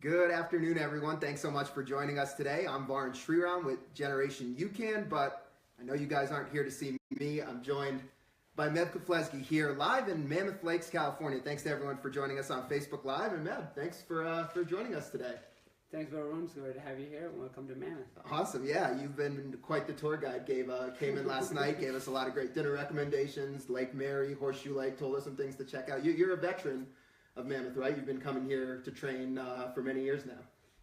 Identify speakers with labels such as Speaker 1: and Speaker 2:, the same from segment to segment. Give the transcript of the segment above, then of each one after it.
Speaker 1: Good afternoon, everyone. Thanks so much for joining us today. I'm Varun Sriram with Generation UCAN, but I know you guys aren't here to see me. I'm joined by Meb Keflezighi here live in Mammoth Lakes, California. Thanks to everyone for joining us on Facebook Live. And Meb, thanks for joining us today.
Speaker 2: Thanks, Varun. It's great to have you here. Welcome to Mammoth.
Speaker 1: Awesome. Yeah, you've been quite the tour guide. Came in last night, gave us a lot of great dinner recommendations. Lake Mary, Horseshoe Lake, told us some things to check out. You're a veteran of Mammoth, right? You've been coming here to train for many years now.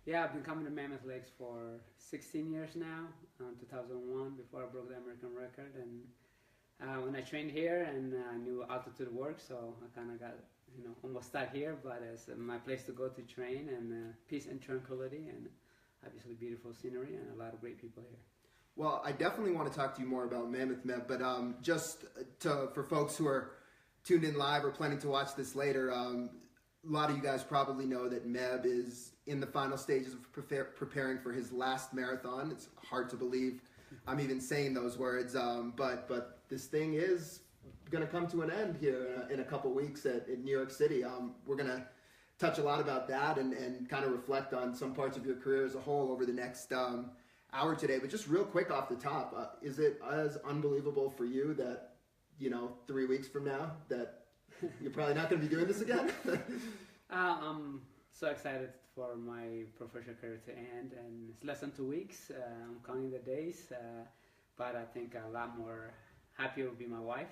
Speaker 2: Yeah, I've been coming to Mammoth Lakes for 16 years now, 2001, before I broke the American record. And when I trained here, and I knew altitude works, so I kind of got, almost stuck here, but it's my place to go to train, and peace and tranquility, and obviously beautiful scenery, and a lot of great people here.
Speaker 1: Well, I definitely want to talk to you more about Mammoth, Meb, but for folks who are tuned in live or planning to watch this later, a lot of you guys probably know that Meb is in the final stages of preparing for his last marathon. It's hard to believe I'm even saying those words, but this thing is going to come to an end here in a couple weeks in New York City. We're going to touch a lot about that and kind of reflect on some parts of your career as a whole over the next hour today. But just real quick off the top, is it as unbelievable for you that 3 weeks from now that you're probably not going to be doing this again?
Speaker 2: I'm so excited for my professional career to end, and it's less than 2 weeks. I'm counting the days, but I think a lot more happier will be my wife.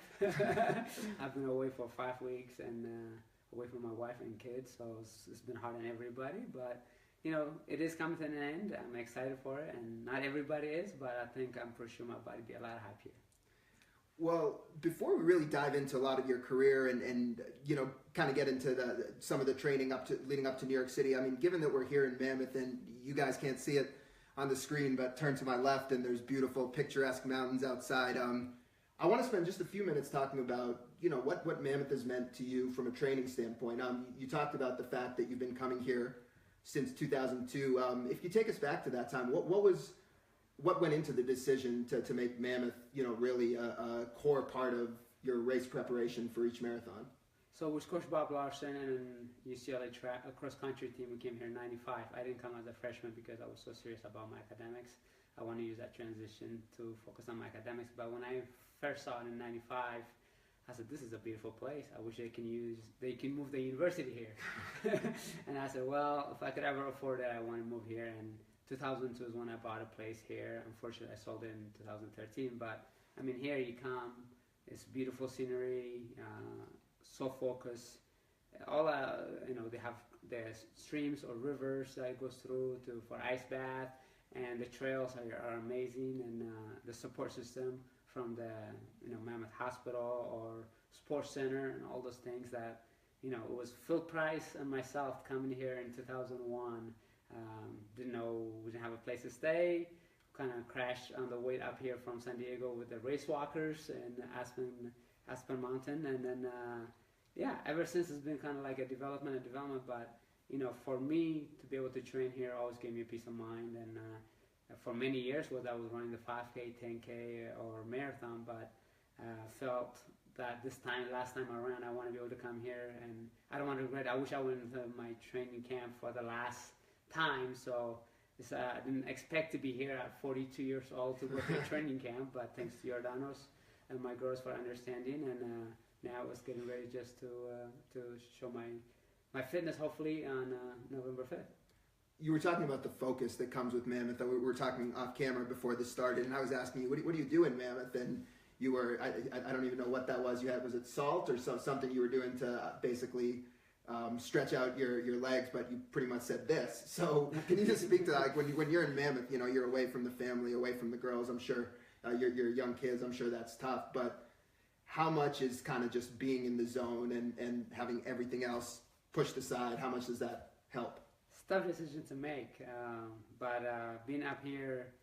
Speaker 2: I've been away for 5 weeks and away from my wife and kids, so it's been hard on everybody, but it is coming to an end. I'm excited for it, and not everybody is, but I think I'm for sure my body will be a lot happier.
Speaker 1: Well, before we really dive into a lot of your career and kind of get into some of the training leading up to New York City, I mean, given that we're here in Mammoth and you guys can't see it on the screen, but turn to my left and there's beautiful picturesque mountains outside. I want to spend just a few minutes talking about what Mammoth has meant to you from a training standpoint. You talked about the fact that you've been coming here since 2002. If you take us back to that time, what went into the decision to make Mammoth, really a core part of your race preparation for each marathon?
Speaker 2: So with Coach Bob Larson and UCLA cross-country team, we came here in '95. I didn't come as a freshman because I was so serious about my academics. I want to use that transition to focus on my academics. But when I first saw it in '95, I said, this is a beautiful place. I wish they can move the university here. And I said, well, if I could ever afford it, I want to move here. And 2002 is when I bought a place here. Unfortunately, I sold it in 2013. But I mean, here you come, it's beautiful scenery, so focused. All they have the streams or rivers that it goes through for ice bath, and the trails are amazing, and the support system from the Mammoth Hospital or Sports Center and all those things that it was Phil Price and myself coming here in 2001. Didn't know we didn't have a place to stay. Kind of crashed on the way up here from San Diego with the race walkers and Aspen Mountain, and then ever since it's been kind of like a development. But for me to be able to train here always gave me a peace of mind. And for many years, whether I was running the 5K, 10K, or marathon, but felt that last time I ran, I want to be able to come here, and I don't want to regret it. I wish I went into my training camp for the last time, so I didn't expect to be here at 42 years old to go to a training camp, but thanks to Jordanos and my girls for understanding, and now I was getting ready just to show my fitness, hopefully on November 5th.
Speaker 1: You were talking about the focus that comes with Mammoth. We were talking off camera before this started, and I was asking you, what do you do in Mammoth? And you were, I don't even know what that was. Was it salt or something you were doing to basically stretch out your legs, but you pretty much said this. So can you just speak to that? Like when you're in Mammoth, you're away from the family, away from the girls. I'm sure your young kids. I'm sure that's tough. But how much is kind of just being in the zone and having everything else pushed aside? How much does that help?
Speaker 2: It's a tough decision to make, but being up here,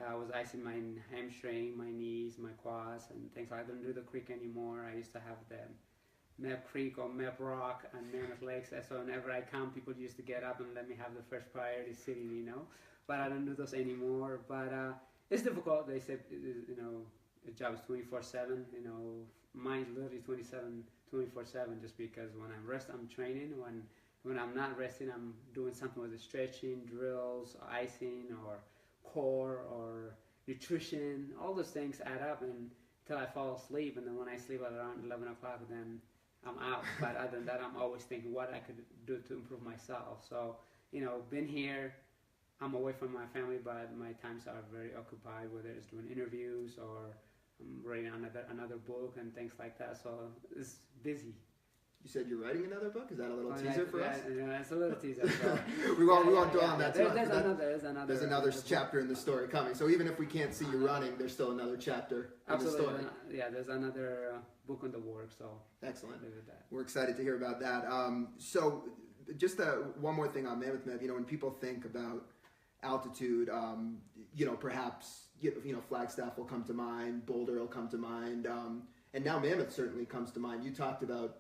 Speaker 2: I was icing my hamstring, my knees, my quads, and things. I don't do the creek anymore. I used to have the Meb Creek or Meb Rock and Mammoth Lakes. So whenever I come, people used to get up and let me have the first priority sitting, But I don't do those anymore. But it's difficult. They said, the job is 24/7. Mine's literally 24/7. Just because when I'm I'm training. When When I'm not resting, I'm doing something with the stretching, drills, icing, or core, or nutrition. All those things add up until I fall asleep, and then when I sleep at around 11 o'clock, then I'm out. But other than that, I'm always thinking what I could do to improve myself. So, been here, I'm away from my family, but my times are very occupied, whether it's doing interviews or I'm writing another book and things like that. So it's busy.
Speaker 1: You said you're writing another book? Is that a little teaser for us?
Speaker 2: Yeah, it's a little teaser. So.
Speaker 1: we won't dwell on that too much.
Speaker 2: There's
Speaker 1: another chapter in the story coming. So even if we can't see you running, there's still another chapter in the story.
Speaker 2: Yeah, there's another book in the works. So
Speaker 1: excellent. We're excited to hear about that. So just one more thing on Mammoth Meb. When people think about altitude, perhaps Flagstaff will come to mind, Boulder will come to mind, and now Mammoth certainly comes to mind. You talked about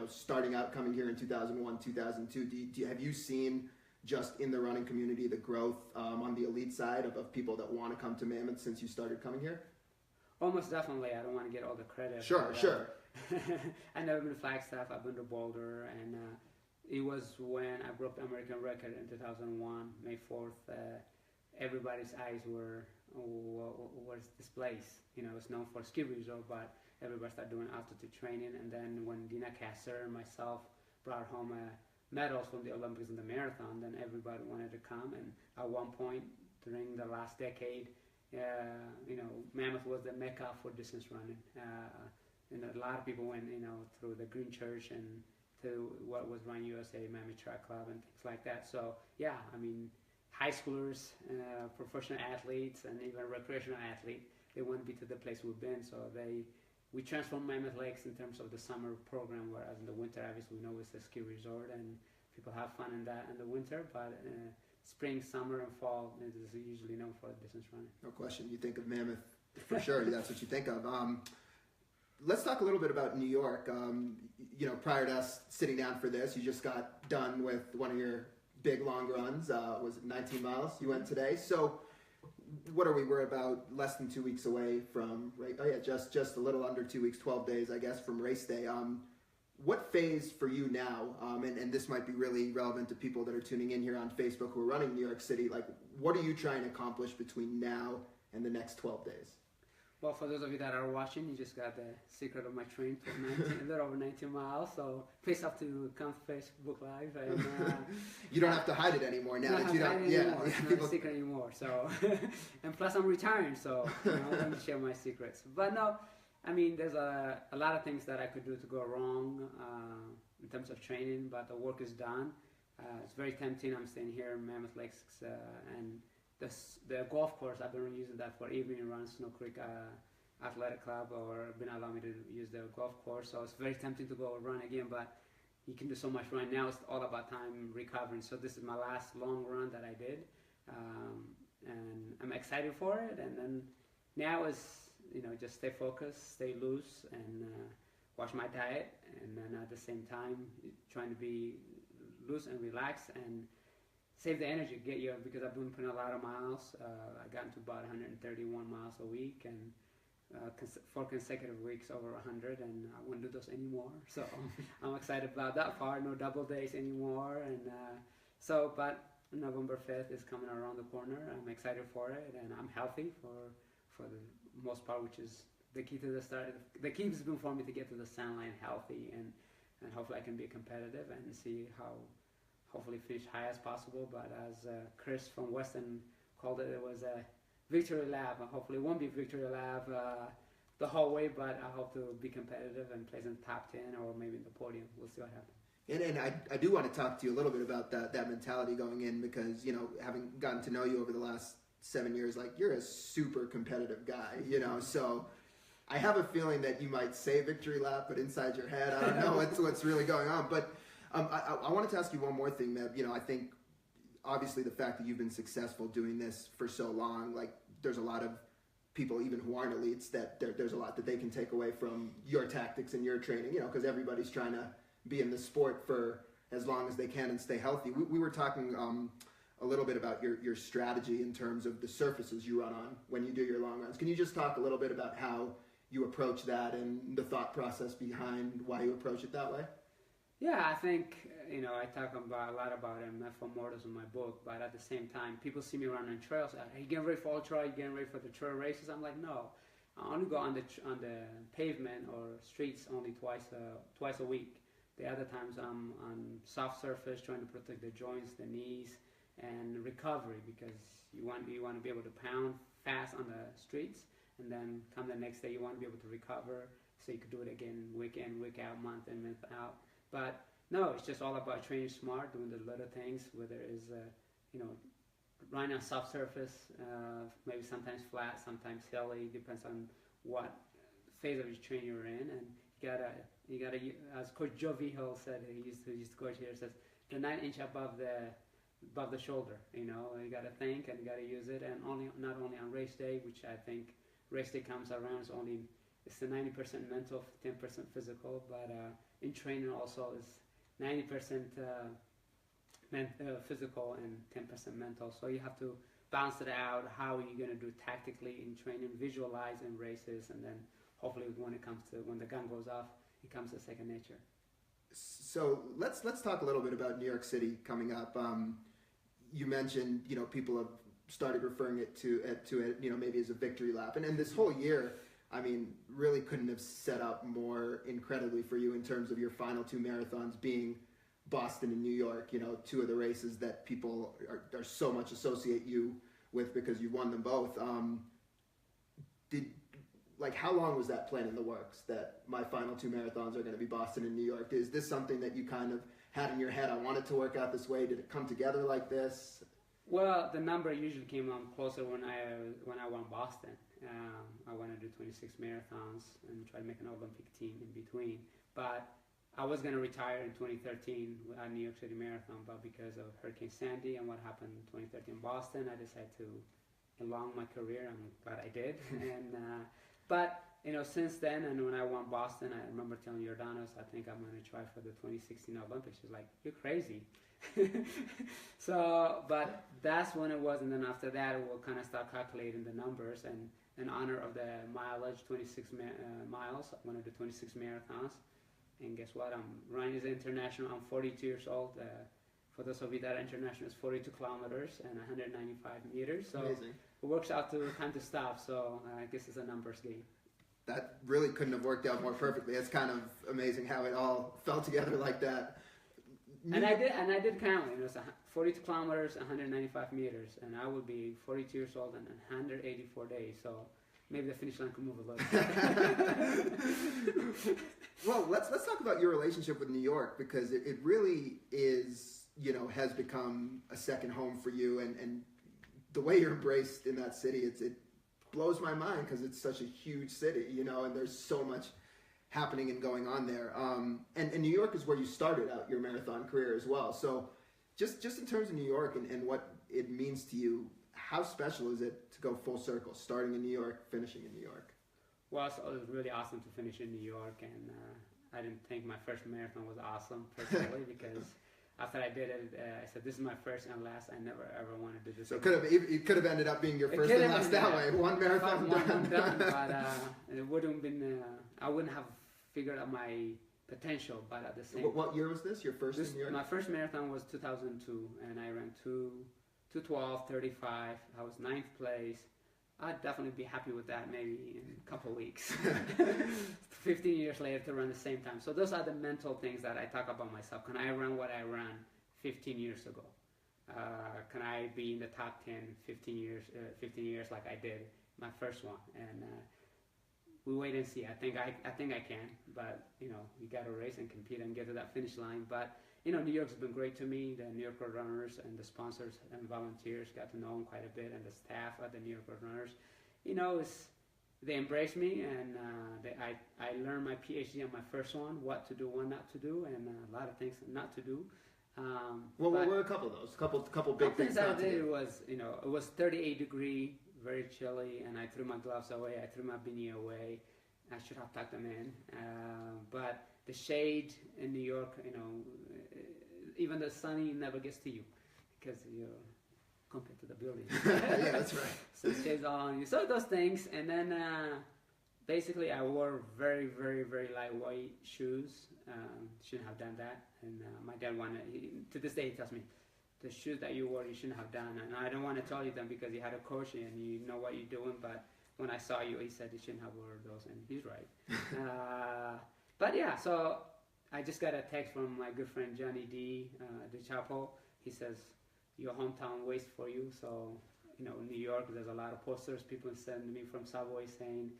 Speaker 1: starting out coming here in 2001, 2002. Have you seen just in the running community the growth on the elite side of people that want to come to Mammoth since you started coming here?
Speaker 2: Almost definitely. I don't want to get all the credit.
Speaker 1: Sure.
Speaker 2: I've never been to Flagstaff. I've been to Boulder, and it was when I broke the American record in 2001, May 4th. Everybody's eyes were, where's this place? It's known for a ski resort, but everybody started doing altitude training. And then when Dina Kasser and myself brought home medals from the Olympics and the marathon, then everybody wanted to come. And at one point during the last decade, Mammoth was the mecca for distance running. And a lot of people went, through the Green Church and to what was Run USA, Mammoth Track Club, and things like that. So, yeah, high schoolers, professional athletes, and even recreational athletes, they want to be to the place we've been. So we transformed Mammoth Lakes in terms of the summer program, whereas in the winter, obviously, we know it's a ski resort, and people have fun in the winter, but spring, summer, and fall is usually known for distance running.
Speaker 1: No question. You think of Mammoth, for sure, that's what you think of. Let's talk a little bit about New York. Prior to us sitting down for this, you just got done with one of your big long runs. Was it 19 miles you went today? So what are we? We're about less than 2 weeks away from, just a little under 2 weeks, 12 days, I guess, from race day. What phase for you now, and this might be really relevant to people that are tuning in here on Facebook who are running New York City, what are you trying to accomplish between now and the next 12 days?
Speaker 2: Well, for those of you that are watching, you just got the secret of my train for a little over 19 miles. So please have to come to Facebook Live. And,
Speaker 1: you don't have to hide it anymore now that you don't.
Speaker 2: It's not a secret anymore. So, and plus I'm retiring, so let me share my secrets. But no, there's a lot of things that I could do to go wrong in terms of training, but the work is done. It's very tempting. I'm staying here in Mammoth Lakes, and the golf course, I've been using that for evening runs, Snow Creek Athletic Club, or been allowing me to use the golf course. So it's very tempting to go run again, but you can do so much right now. It's all about time recovering. So this is my last long run that I did, and I'm excited for it. And then now is just stay focused, stay loose, and watch my diet, and then at the same time trying to be loose and relaxed and save the energy, because I've been putting a lot of miles. I got into about 131 miles a week, and 4 consecutive weeks over 100, and I won't do those anymore. So I'm excited about that part. No double days anymore, and but November 5th is coming around the corner. I'm excited for it, and I'm healthy for the most part, which is the key to the start. The key has been for me to get to the Sand Line healthy, and hopefully I can be competitive and see how. Hopefully finish high as possible, but as Chris from Weston called it, it was a victory lap. Hopefully it won't be victory lap the whole way, but I hope to be competitive and place in the top 10 or maybe in the podium. We'll see what happens.
Speaker 1: And I do want to talk to you a little bit about that mentality going in, because, having gotten to know you over the last 7 years, you're a super competitive guy, so I have a feeling that you might say victory lap, but inside your head, I don't know what's really going on. But I wanted to ask you one more thing, Meb. I think obviously the fact that you've been successful doing this for so long, there's a lot of people, even who aren't elites, that there's a lot that they can take away from your tactics and your training, because everybody's trying to be in the sport for as long as they can and stay healthy. We were talking a little bit about your strategy in terms of the surfaces you run on when you do your long runs. Can you just talk a little bit about how you approach that and the thought process behind why you approach it that way?
Speaker 2: Yeah, I think, I talk about a lot about MF Mortals in my book, but at the same time, people see me running trails. Are you getting ready for ultra? Are you getting ready for the trail races? I'm like, no. I only go on the pavement or streets only twice a week. The other times I'm on soft surface trying to protect the joints, the knees, and recovery, because you want to be able to pound fast on the streets, and then come the next day you want to be able to recover so you could do it again week in, week out, month in, month out. But no, it's just all about training smart, doing the little things, whether it's running on soft surface, maybe sometimes flat, sometimes hilly, depends on what phase of your training you're in, and you gotta, as Coach Joe Vigil said, he used to coach here, says the 9 inch above the shoulder. You gotta think and you gotta use it, and not only on race day, which I think race day comes around, it's the 90% mental, 10% physical, but in training also is 90% physical and 10% mental. So you have to balance it out. How are you going to do tactically in training, visualize in races, and then hopefully when the gun goes off, it comes to second nature.
Speaker 1: So let's talk a little bit about New York City coming up. You mentioned people have started referring to it maybe as a victory lap, and this whole year, I mean, really couldn't have set up more incredibly for you in terms of your final two marathons being Boston and New York, two of the races that people are so much associate you with because you won them both. How long was that plan in the works, that my final two marathons are going to be Boston and New York? Is this something that you kind of had in your head, I want it to work out this way? Did it come together like this?
Speaker 2: Well, the number usually came on closer when I won Boston. I wanted to do 26 marathons and try to make an Olympic team in between. But I was going to retire in 2013 at New York City Marathon, but because of Hurricane Sandy and what happened in 2013 in Boston, I decided to prolong my career. I'm glad I did. But since then, and when I won Boston, I remember telling Jordanos, I think I'm going to try for the 2016 Olympics. She's like, you're crazy. But that's when it was, and then after that, we'll kind of start calculating the numbers, and in honor of the mileage, 26 miles, I want to do 26 marathons. And guess what? I'm running as international. I'm 42 years old. For those of you that are international, it's 42 kilometers and 195 meters. So
Speaker 1: amazing.
Speaker 2: It works out to time to stop. So I guess it's a numbers game.
Speaker 1: That really couldn't have worked out more perfectly. It's kind of amazing how it all fell together like that.
Speaker 2: And I did count. It was 42 kilometers, 195 meters, and I would be 42 years old and 184 days. So maybe the finish line could move a little bit.
Speaker 1: Well, let's talk about your relationship with New York, because it really is, has become a second home for you, and the way you're embraced in that city, it blows my mind, because it's such a huge city, and there's so much happening and going on there. And New York is where you started out your marathon career as well. So just in terms of New York and what it means to you, how special is it to go full circle, starting in New York, finishing in New York?
Speaker 2: Well, it was really awesome to finish in New York, and I didn't think my first marathon was awesome personally because after I did it, I said, this is my first and last. I never ever wanted to do this.
Speaker 1: So it could have ended up being your first and last that way. One marathon done.
Speaker 2: But it wouldn't have been, I wouldn't have figured out my potential, but at the same time.
Speaker 1: What year was this, your first in New York?
Speaker 2: My first marathon was 2002, and I ran 2:12:35. I was 9th place. I'd definitely be happy with that maybe in a couple of weeks. 15 years later to run the same time. So those are the mental things that I talk about myself. Can I run what I ran 15 years ago? Can I be in the top 10 15 years like I did my first one? And we wait and see. I think I can, but you got to race and compete and get to that finish line. But New York's been great to me. The New York Road Runners and the sponsors and volunteers got to know them quite a bit, and the staff at the New York Road Runners. They embraced me, and I learned my PhD on my first one, what to do, what not to do, and a lot of things not to do.
Speaker 1: What were a couple of those? Couple big things
Speaker 2: I did was, it was 38 degree, very chilly, and I threw my gloves away, I threw my beanie away. I should have tucked them in, but the shade in New York, even the sunny never gets to you because you're compared to the building.
Speaker 1: Yeah, that's right.
Speaker 2: So the shade's all on you. So those things, and then basically, I wore very, very, very lightweight shoes. Shouldn't have done that. And my dad to this day, he tells me, the shoes that you wore, you shouldn't have done. And I don't want to tell you them because you had a coach and you know what you're doing. But when I saw you, he said you shouldn't have worn those. And he's right. But yeah, so I just got a text from my good friend Johnny D. De Chapo. He says, your hometown waits for you. So, in New York, there's a lot of posters. People send me from Subway saying,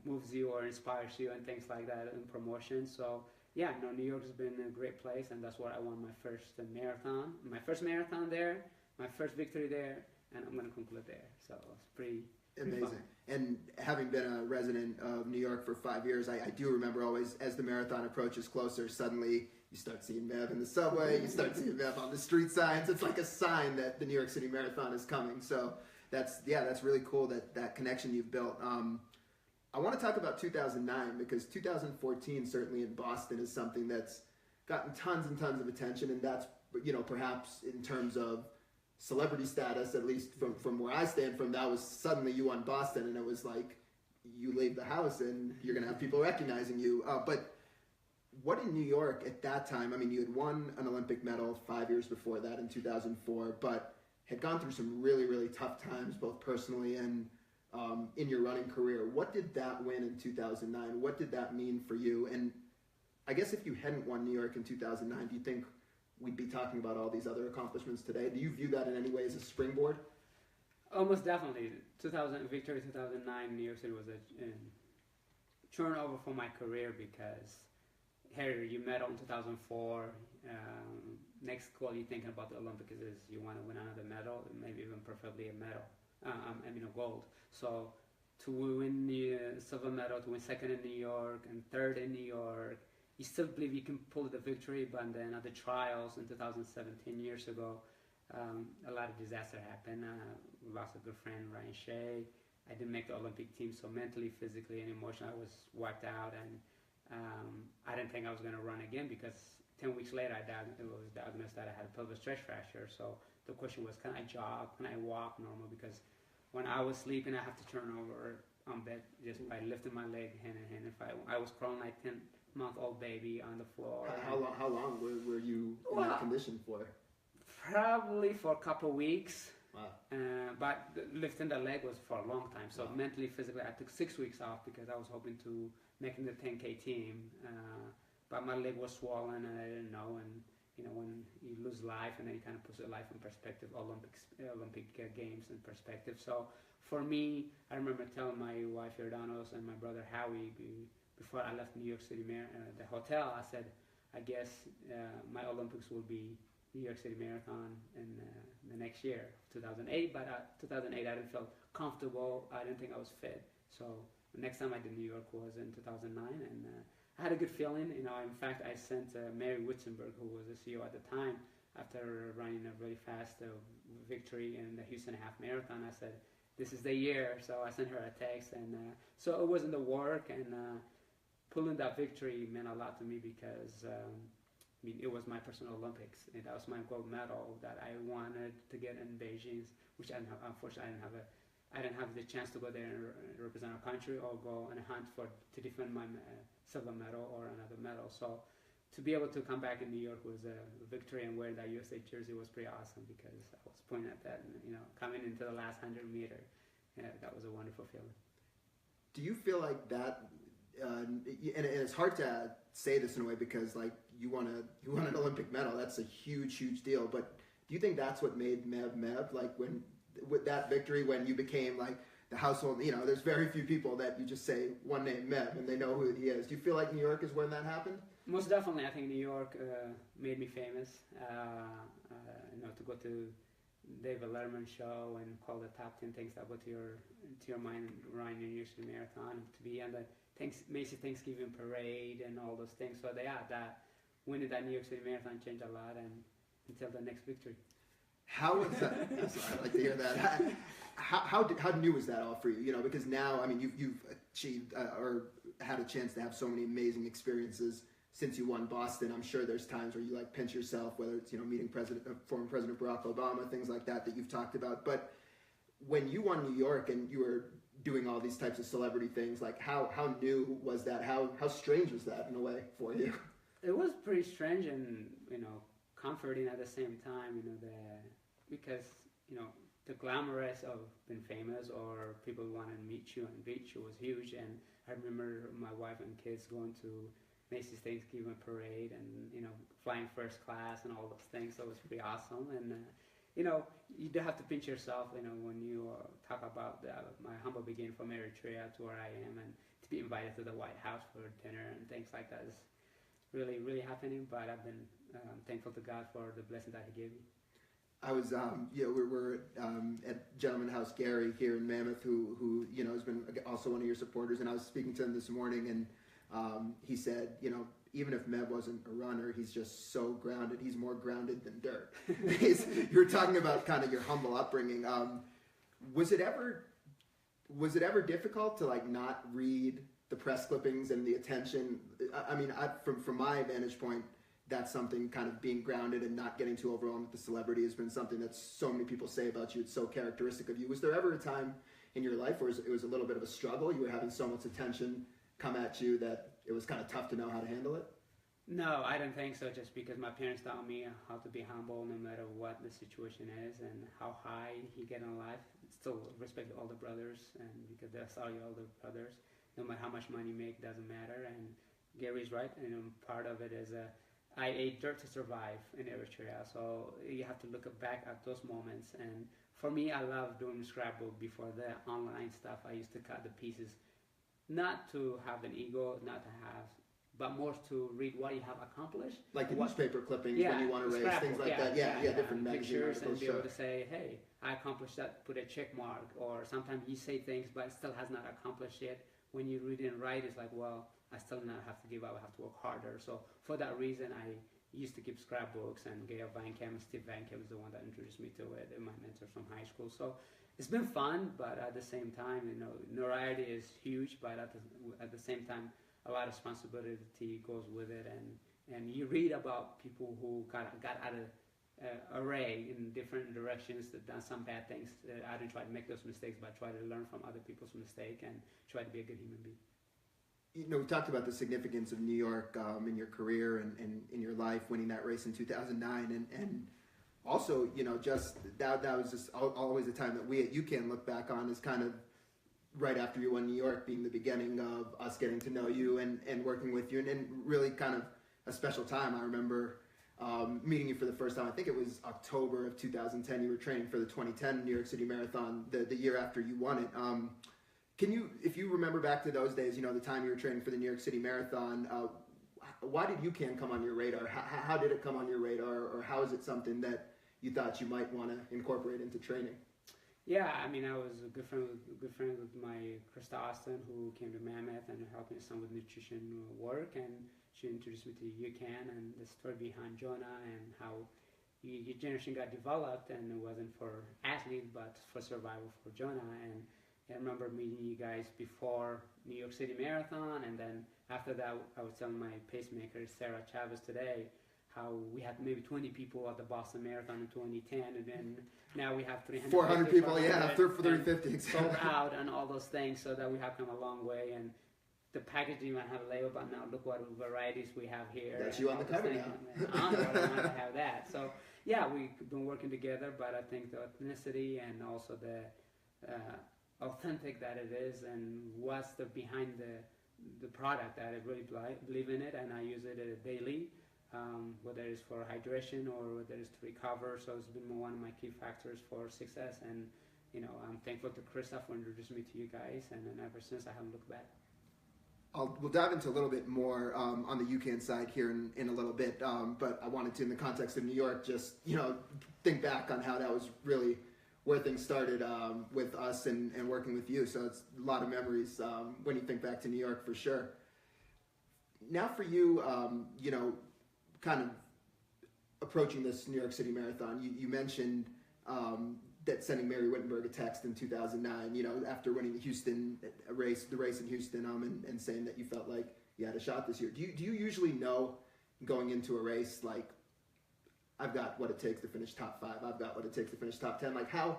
Speaker 2: moves you or inspires you and things like that in promotion. So yeah, New York has been a great place, and that's where I won my first marathon there, my first victory there, and I'm going to conclude there. So it's pretty
Speaker 1: amazing.
Speaker 2: Fun.
Speaker 1: And having been a resident of New York for 5 years, I do remember always, as the marathon approaches closer, suddenly you start seeing Meb in the subway, you start seeing Meb on the street signs. It's like a sign that the New York City Marathon is coming. So that's really cool, that connection you've built. I want to talk about 2009 because 2014 certainly in Boston is something that's gotten tons and tons of attention, and that's, perhaps in terms of celebrity status, at least from where I stand from, that was suddenly you won Boston, and it was like you leave the house and you're going to have people recognizing you. But what in New York at that time, I mean, you had won an Olympic medal 5 years before that in 2004, but had gone through some really, really tough times, both personally and in your running career. What did that win in 2009? What did that mean for you? And I guess if you hadn't won New York in 2009, do you think we'd be talking about all these other accomplishments today? Do you view that in any way as a springboard?
Speaker 2: Almost definitely. Victory 2009 New York City was a turnover for my career because here you medal in 2004. Next goal you're thinking about the Olympics is you want to win another medal, maybe even preferably a medal. A gold. So to win the silver medal, to win second in New York and third in New York, you still believe you can pull the victory, but then at the trials in 2017, years ago, a lot of disaster happened. We lost a good friend, Ryan Shea. I didn't make the Olympic team, so mentally, physically, and emotionally, I was wiped out, and I didn't think I was going to run again because 10 weeks later, it was diagnosed that I had a pelvic stress fracture. So the question was, can I jog? Can I walk normal? Because when I was sleeping, I have to turn over on bed just by lifting my leg hand in hand. If I was crawling like 10-month-old baby on the floor.
Speaker 1: How long were you in that condition for?
Speaker 2: Probably for a couple of weeks.
Speaker 1: Wow.
Speaker 2: But lifting the leg was for a long time. So mentally, physically, I took 6 weeks off because I was hoping to make the 10K team. But my leg was swollen and I didn't know. And when you lose life and then you kind of put your life in perspective, Olympic Games in perspective. So for me, I remember telling my wife Jordanos and my brother Howie before I left New York City the hotel, I said, I guess my Olympics will be New York City Marathon in the next year, 2008. But 2008, I didn't feel comfortable. I didn't think I was fit. So the next time I did New York was in 2009, and I had a good feeling. In fact, I sent Mary Witzenberg, who was the CEO at the time, after running a really fast victory in the Houston Half Marathon. I said, this is the year. So I sent her a text, and so it was in the work, and pulling that victory meant a lot to me because it was my personal Olympics, and that was my gold medal that I wanted to get in Beijing, which unfortunately I didn't have the chance to go there and represent our country or go and hunt to defend my silver medal or another medal. So to be able to come back in New York was a victory, and wearing that USA jersey was pretty awesome because I was pointing at that, and coming into the last 100 meter, that was a wonderful feeling.
Speaker 1: Do you feel like that? And it's hard to say this in a way because you won an Olympic medal. That's a huge deal. But do you think that's what made Meb? Like with that victory, when you became like the household, there's very few people that you just say one name, Meb, and they know who he is. Do you feel like New York is when that happened?
Speaker 2: Most definitely. I think New York made me famous. To go to David Letterman show and call the top 10 things that go to your mind running New York City Marathon, to be on the Macy's Thanksgiving parade and all those things. So that winning that New York City Marathon changed a lot, and until the next victory.
Speaker 1: How was that? I'd like to hear that. How new was that all for you? Because now, you've achieved or had a chance to have so many amazing experiences since you won Boston. I'm sure there's times where you pinch yourself, whether it's meeting former President Barack Obama, things like that you've talked about. But when you won New York and you were doing all these types of celebrity things. Like how new was that? How strange was that in a way for you?
Speaker 2: It was pretty strange and comforting at the same time. Because the glamorous of being famous or people wanting to meet you and greet you was huge. And I remember my wife and kids going to Macy's Thanksgiving parade and flying first class and all those things. So it was pretty awesome. And you do have to pinch yourself. When you talk about my humble beginning from Eritrea to where I am, and to be invited to the White House for dinner and things like that is really, really happening. But I've been thankful to God for the blessing that He gave me.
Speaker 1: I was, we're at Gentleman House Gary here in Mammoth, who has been also one of your supporters, and I was speaking to him this morning, and he said, even if Meb wasn't a runner, he's just so grounded. He's more grounded than dirt. You were talking about kind of your humble upbringing. Was it ever difficult to not read the press clippings and the attention? I mean, from my vantage point, that's something, kind of being grounded and not getting too overwhelmed with the celebrity, has been something that so many people say about you. It's so characteristic of you. Was there ever a time in your life where it was a little bit of a struggle? You were having so much attention come at you that it was kind of tough to know how to handle it?
Speaker 2: No, I don't think so, just because my parents taught me how to be humble no matter what the situation is and how high you get in life. Still respect all the brothers, and because that's all your older brothers. No matter how much money you make, doesn't matter. And Gary's right, part of it is I ate dirt to survive in Eritrea, so you have to look back at those moments. And for me, I love doing scrapbook before the online stuff. I used to cut the pieces, not to have an ego, not to have, but more to read what you have accomplished.
Speaker 1: Like the newspaper clippings when you want to raise, things like that. Yeah, different
Speaker 2: pictures and be able to say, hey, I accomplished that, put a check mark. Or sometimes you say things, but it still has not accomplished yet. When you read and write, it's like, well, I still not have to give up. I have to work harder. So for that reason, I used to keep scrapbooks, and Gail Van Camp, Steve Van Camp was the one that introduced me to it, and my mentor from high school. So it's been fun, but at the same time, notoriety is huge, but at the same time, a lot of responsibility goes with it. And you read about people who got out of array in different directions, that done some bad things. I didn't try to make those mistakes, but try to learn from other people's mistake and try to be a good human being.
Speaker 1: We talked about the significance of New York in your career and in your life, winning that race in 2009, and also, just that was just always a time that we at UCAN look back on as kind of right after you won New York being the beginning of us getting to know you and working with you, and really kind of a special time. I remember meeting you for the first time. I think it was October of 2010. You were training for the 2010 New York City Marathon the year after you won it. Can you, if you remember back to those days, the time you were training for the New York City Marathon, why did UCAN come on your radar? How did it come on your radar, or how is it something that you thought you might want to incorporate into training?
Speaker 2: Yeah, I was a good friend with my Krista Austin, who came to Mammoth and helped me some with nutrition work, and she introduced me to UCAN and the story behind Jonah and how your generation got developed, and it wasn't for athletes but for survival for Jonah. And I remember meeting you guys before New York City Marathon, and then after that I was telling my pacemaker, Sarah Chavez, today, how we had maybe 20 people at the Boston Marathon in 2010, and then now we have
Speaker 1: 400 people, 350
Speaker 2: sold out and all those things, so that we have come a long way. And the packaging might have a label, but now look what varieties we have here.
Speaker 1: That's you on the cover now.
Speaker 2: I want to have that. So yeah, we've been working together, but I think the authenticity and also the authentic that it is, and what's behind the product, that I really believe in it, and I use it daily. Whether it's for hydration or whether it's to recover, so it's been one of my key factors for success. And I'm thankful to Krista for introducing me to you guys, and then ever since I haven't looked back.
Speaker 1: We'll dive into a little bit more on the UCAN side here in a little bit, but I wanted to, in the context of New York, just think back on how that was really where things started with us and working with you. So it's a lot of memories when you think back to New York, for sure. Now for you, kind of approaching this New York City Marathon, you mentioned that sending Mary Wittenberg a text in 2009, after winning the race in Houston, and saying that you felt like you had a shot this year. Do you usually know going into a race, like, I've got what it takes to finish top 5, I've got what it takes to finish top 10? Like, how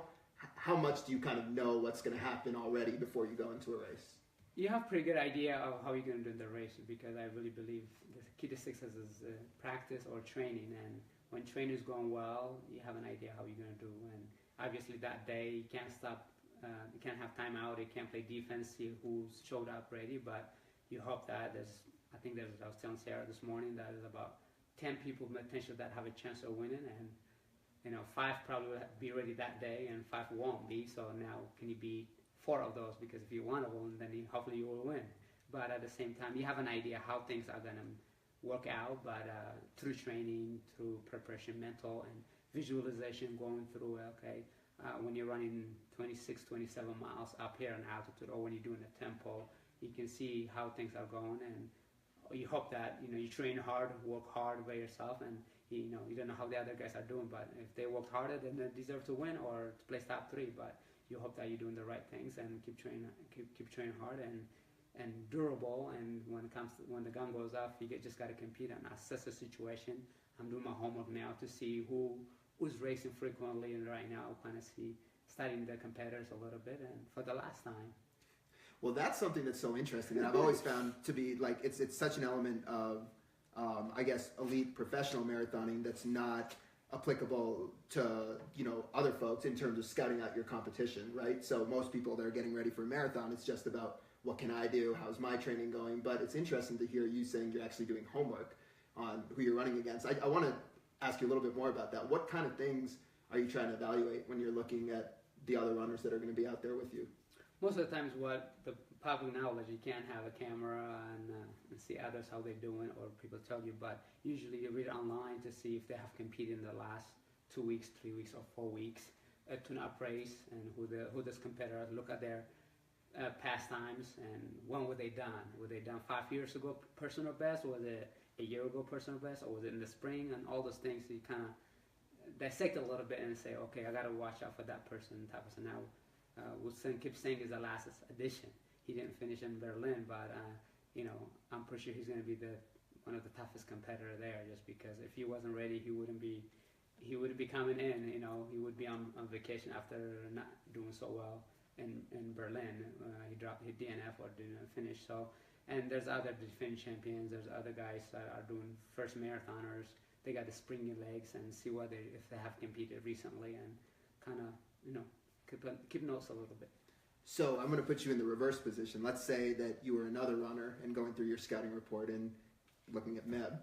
Speaker 1: how much do you kind of know what's going to happen already before you go into a race?
Speaker 2: You have a pretty good idea of how you're going to do the race, because I really believe the key to success is practice or training. And when training is going well, you have an idea how you're going to do. And obviously that day you can't stop, you can't have time out, you can't play defense, see who's showed up ready. But you hope that I was telling Sarah this morning that there's about 10 people potentially that have a chance of winning, and 5 probably will be ready that day and 5 won't be. So now can you beat 4 of those? Because if you want to win, then hopefully you will win. But at the same time, you have an idea how things are going to work out, but through training, through preparation, mental and visualization, going through, when you're running 26, 27 miles up here in altitude, or when you're doing a tempo, you can see how things are going, and you hope that you train hard, work hard by yourself, and you don't know how the other guys are doing, but if they worked harder, then they deserve to win or to place top 3. But you hope that you're doing the right things and keep training hard and durable. And when the gun goes off, you just got to compete and assess the situation. I'm doing my homework now to see who's racing frequently, and right now kind of studying the competitors a little bit, and for the last time.
Speaker 1: Well, that's something that's so interesting, and I've always found to be like it's such an element of I guess elite professional marathoning that's not applicable to other folks in terms of scouting out your competition, right? So most people that are getting ready for a marathon, it's just about what can I do, how's my training going. But it's interesting to hear you saying you're actually doing homework on who you're running against. I want to ask you a little bit more about that. What kind of things are you trying to evaluate when you're looking at the other runners that are going to be out there with you?
Speaker 2: Most of the times, what the public knowledge, you can't have a camera and see others how they're doing, or people tell you. But usually you read online to see if they have competed in the last 2 weeks, 3 weeks, or 4 weeks, a tune-up race, and who this competitor. Look at their past times and when were they done. Were they done 5 years ago, personal best? Was it a year ago, personal best? Or was it in the spring? And all those things, so you kind of dissect a little bit and say, okay, I got to watch out for that person. Now. We'll keep saying is the last edition. He didn't finish in Berlin, but I'm pretty sure he's going to be one of the toughest competitor there. Just because if he wasn't ready, he wouldn't be coming in. He would be on vacation after not doing so well in Berlin. He DNF or didn't finish. So, and there's other defending champions. There's other guys that are doing first marathoners. They got the springy legs, and see if they have competed recently, and kind of keep notes a little bit.
Speaker 1: So I'm going to put you in the reverse position. Let's say that you were another runner and going through your scouting report and looking at Meb.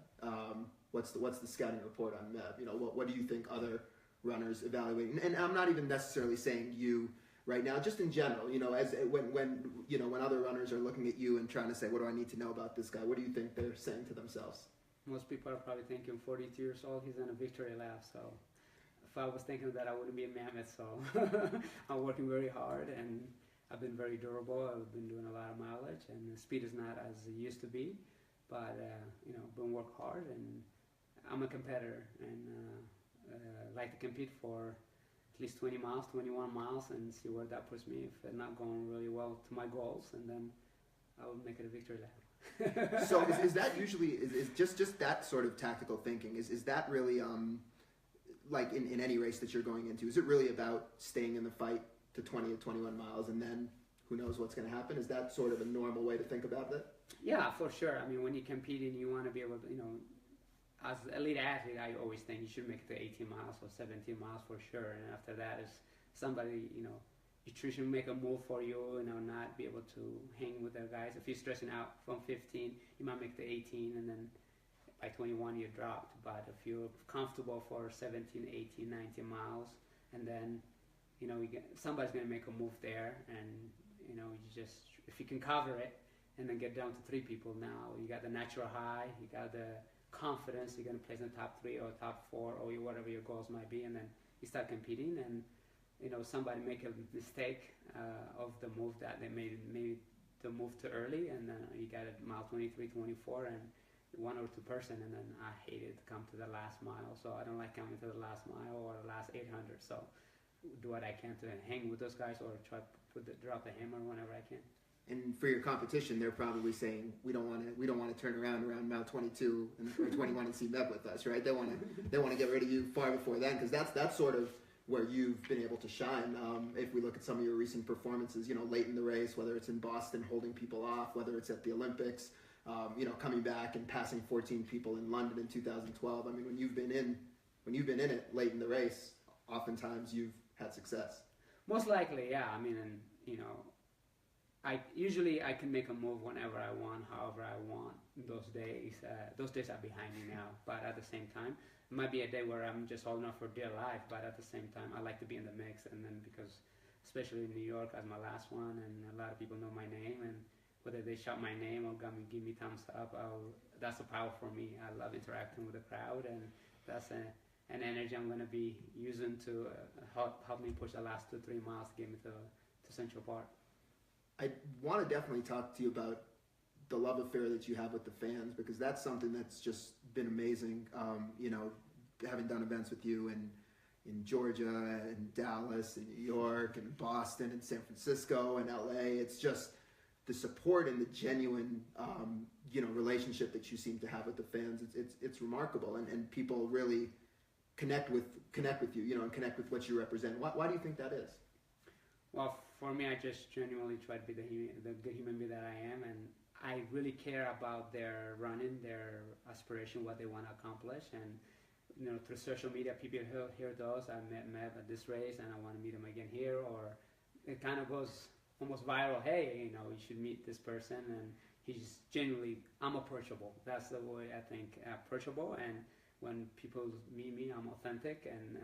Speaker 1: What's the scouting report on Meb? What do you think other runners evaluating? And I'm not even necessarily saying you right now, just in general. As when other runners are looking at you and trying to say, what do I need to know about this guy? What do you think they're saying to themselves?
Speaker 2: Most people are probably thinking 42 years old, he's in a victory lap. So if I was thinking that, I wouldn't be a Mammoth. So I'm working very hard, and I've been very durable. I've been doing a lot of mileage, and the speed is not as it used to be. But been work hard, and I'm a competitor, and like to compete for at least 20 miles, 21 miles, and see where that puts me. If it's not going really well to my goals, and then I will make it a victory lap.
Speaker 1: So is that usually is just that sort of tactical thinking? Is that really like in any race that you're going into, is it really about staying in the fight to 20 or 21 miles and then who knows what's going to happen? Is that sort of a normal way to think about that?
Speaker 2: Yeah, for sure. I mean, when you're competing, you want to be able to, as an elite athlete, I always think you should make it to 18 miles or 17 miles for sure. And after that is somebody, you should make a move for you, not be able to hang with the guys. If you're stressing out from 15, you might make the 18, and then by 21 you dropped. But if you're comfortable for 17, 18, 19 miles, and then somebody's going to make a move there, and you just, if you can cover it and then get down to 3 people, now you got the natural high, you got the confidence, you're going to place in the top 3 or top 4 or whatever your goals might be, and then you start competing, and somebody make a mistake of the move that they made the move too early, and then you got it mile 23, 24, and 1 or 2 person, and then I hated to come to the last mile, so I don't like coming to the last mile or the last 800. So do what I can to hang with those guys, or try to drop the hammer whenever I can.
Speaker 1: And for your competition, they're probably saying we don't want to turn around mile 22 or 21 and see Meb with us, right? They want to get rid of you far before then, because that's sort of where you've been able to shine. If we look at some of your recent performances, late in the race, whether it's in Boston holding people off, whether it's at the Olympics, coming back and passing 14 people in London in 2012. I mean, when you've been in it late in the race, oftentimes you've had success.
Speaker 2: Most likely, yeah. I mean, and I can make a move whenever I want, however I want. Those days are behind me now. But at the same time, it might be a day where I'm just holding on for dear life. But at the same time, I like to be in the mix. And then because, especially in New York, as my last one, and a lot of people know my name, and whether they shout my name or give me thumbs up, that's a power for me. I love interacting with the crowd, and that's an energy I'm going to be using to help me push the last 2-3 miles to get me to Central Park.
Speaker 1: I want to definitely talk to you about the love affair that you have with the fans, because that's something that's just been amazing. Having done events with you in Georgia and Dallas and New York and Boston and San Francisco and LA, it's just the support and the genuine relationship that you seem to have with the fans. It's remarkable, and people really connect with you, and connect with what you represent. Why do you think that is?
Speaker 2: Well, for me, I just genuinely try to be the good human being that I am, and I really care about their running, their aspiration, what they want to accomplish. And through social media, people hear those. I met Meb at this race, and I want to meet him again here. Or it kind of goes almost viral. Hey, you should meet this person, and he's genuinely, I'm approachable. That's the way I think, approachable. And when people meet me, I'm authentic, and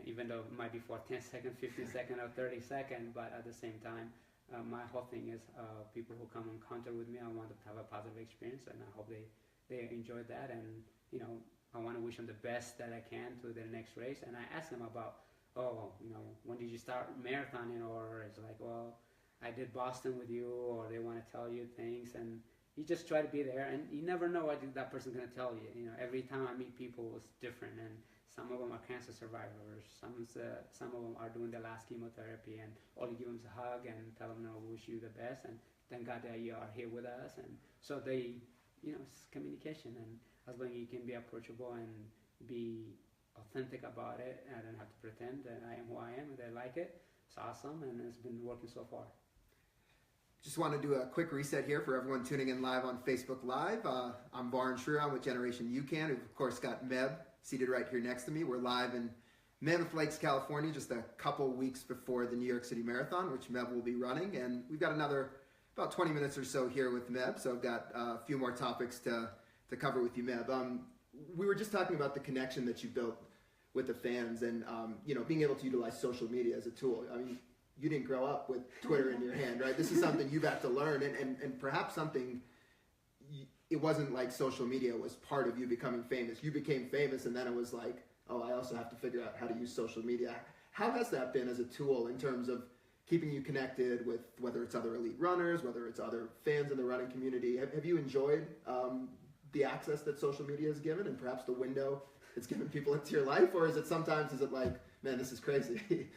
Speaker 2: even though it might be for 10 seconds, 15 seconds, or 30 seconds, but at the same time, my whole thing is people who come in contact with me, I want them to have a positive experience, and I hope they enjoy that. And I want to wish them the best that I can to their next race. And I ask them about, when did you start marathoning? Or it's like, well, I did Boston with you, or they want to tell you things, and you just try to be there, and you never know what that person's going to tell you. Every time I meet people, it's different, and some of them are cancer survivors. Some of them are doing their last chemotherapy, and all you give them is a hug and tell them, "No, we wish you the best, and thank God that you are here with us." And so they, it's communication, and as long as you can be approachable and be authentic about it, I don't have to pretend that I am who I am, and they like it. It's awesome, and it's been working so far.
Speaker 1: Just want to do a quick reset here for everyone tuning in live on Facebook Live. I'm Varun Shriram with Generation UCAN. We've, of course, got Meb seated right here next to me. We're live in Mammoth Lakes, California, just a couple weeks before the New York City Marathon, which Meb will be running. And we've got another about 20 minutes or so here with Meb, so I've got a few more topics to cover with you, Meb. We were just talking about the connection that you built with the fans, and being able to utilize social media as a tool. I mean, you didn't grow up with Twitter in your hand, right? This is something you've had to learn, and perhaps something, it wasn't like social media was part of you becoming famous. You became famous, and then it was like, oh, I also have to figure out how to use social media. How has that been as a tool in terms of keeping you connected with whether it's other elite runners, whether it's other fans in the running community? Have you enjoyed the access that social media has given, and perhaps the window it's given people into your life? Or is it like, man, this is crazy?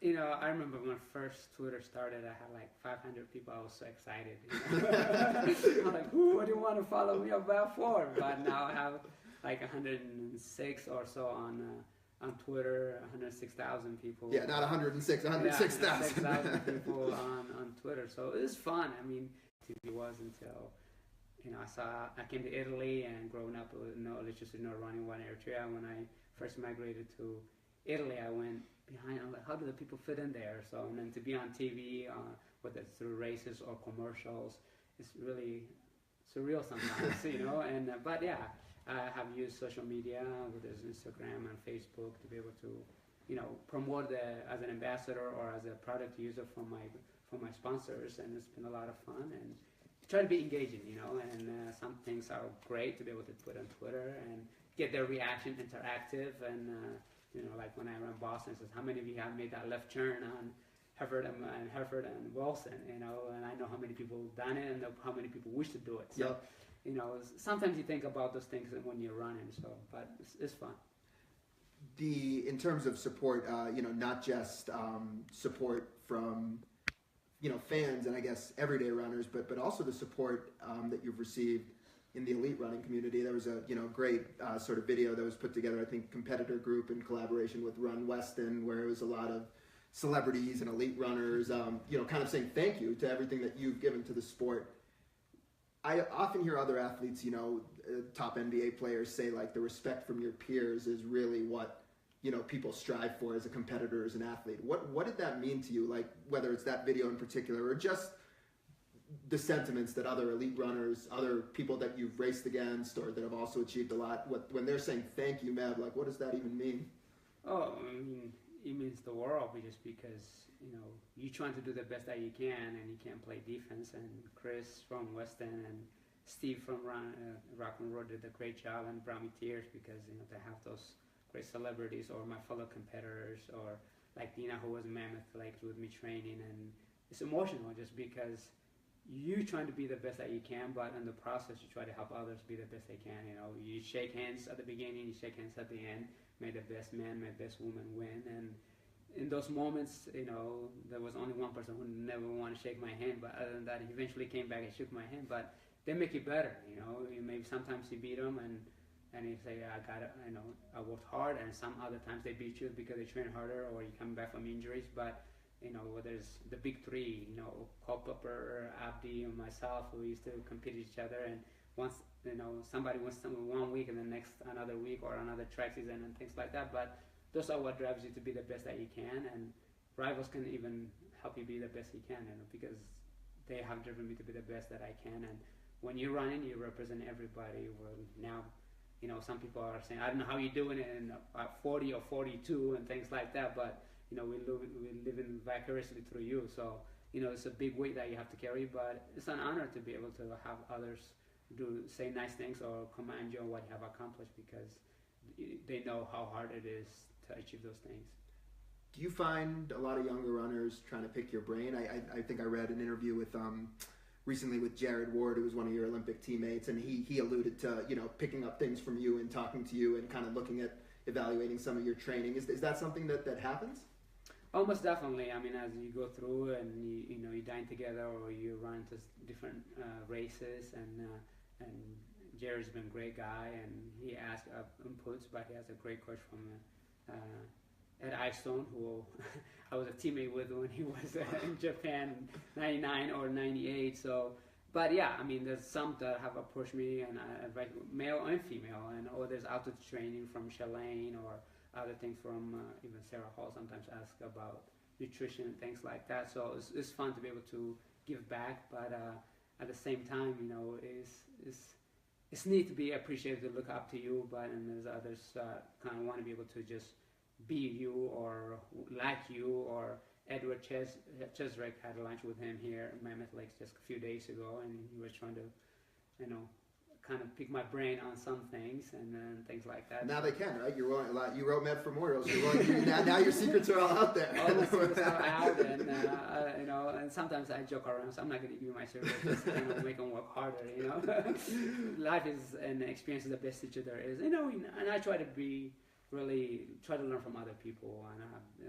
Speaker 2: I remember when first Twitter started, I had like 500 people. I was so excited. I'm like, who do you want to follow me about for? But now I have like 106 or so on Twitter, 106,000 people.
Speaker 1: Yeah, not 106, 106,000.
Speaker 2: 106,000 people on Twitter. So it was fun. I mean, it was until, I came to Italy, and growing up with no electricity, no running water in Eritrea. When I first migrated to Italy, I went behind. I'm like, how do the people fit in there? So, and then to be on TV, whether it's through races or commercials, it's really surreal sometimes, And but yeah, I have used social media, whether it's Instagram and Facebook, to be able to, promote as an ambassador or as a product user for my sponsors, and it's been a lot of fun. And try to be engaging, And some things are great to be able to put on Twitter and get their reaction interactive. And like when I ran Boston, it says, how many of you have made that left turn on Hereford and Wilson, and I know how many people have done it, and how many people wish to do it. So, sometimes you think about those things when you're running. So, but it's fun.
Speaker 1: In terms of support, not just support from fans and I guess everyday runners, but also the support that you've received in the elite running community. There was a great sort of video that was put together, I think, competitor group in collaboration with Run Weston, where it was a lot of celebrities and elite runners, kind of saying thank you to everything that you've given to the sport. I often hear other athletes, top NBA players say like the respect from your peers is really what people strive for as a competitor, as an athlete. What did that mean to you? Like whether it's that video in particular or just the sentiments that other elite runners, other people that you've raced against or that have also achieved a lot, when they're saying thank you, Meb, like what does that even mean?
Speaker 2: Oh, I mean, it means the world just because you're trying to do the best that you can and you can't play defense. And Chris from Weston and Steve from Rock and Roll did a great job and brought me tears because to have those great celebrities or my fellow competitors or like Dina who was Mammoth Lakes with me training, and it's emotional just because you trying to be the best that you can, but in the process you try to help others be the best they can. You shake hands at the beginning, you shake hands at the end. May the best man, may the best woman win. And in those moments, there was only one person who never wanted to shake my hand, but other than that, he eventually came back and shook my hand. But they make you better, Maybe sometimes you beat them and you say, I got it, I worked hard, and some other times they beat you because they train harder or you come back from injuries. But there's the big three, Culpepper, Abdi, and myself, who used to compete with each other. And once, somebody wins 1 week and the next another week or another track season and things like that. But those are what drives you to be the best that you can. And rivals can even help you be the best you can, because they have driven me to be the best that I can. And when you're running, you represent everybody. Well, now, some people are saying, I don't know how you're doing it in 40 or 42 and things like that. But we're living vicariously through you. So, it's a big weight that you have to carry, but it's an honor to be able to have others say nice things or commend you on what you have accomplished because they know how hard it is to achieve those things.
Speaker 1: Do you find a lot of younger runners trying to pick your brain? I think I read an interview with recently with Jared Ward, who was one of your Olympic teammates, and he alluded to picking up things from you and talking to you and kind of looking at evaluating some of your training. Is that something that happens?
Speaker 2: Almost definitely. I mean, as you go through and you dine together or you run to different races, and Jerry's been a great guy, and he asks inputs, but he has a great coach from Ed Eyestone, who I was a teammate with when he was in Japan, 99 or 98. So, but yeah, I mean, there's some that have approached me, and male and female, and there's altitude training from Shalane or other things from even Sarah Hall sometimes ask about nutrition and things like that. So it's fun to be able to give back, but at the same time, it's neat to be appreciated, to look up to you, and there's others kind of want to be able to just be you or like you. Or Edward Chesrick, had lunch with him here at Mammoth Lakes just a few days ago, and he was trying to, kind of pick my brain on some things and things like that.
Speaker 1: Now they can, right? You wrote Meb for Memorials. Now your secrets are all out there.
Speaker 2: All the secrets are out, and and sometimes I joke around. So I'm not going to give you my secrets. Just make them work harder. Life is an experience is the best teacher there is. And I try to try to learn from other people, and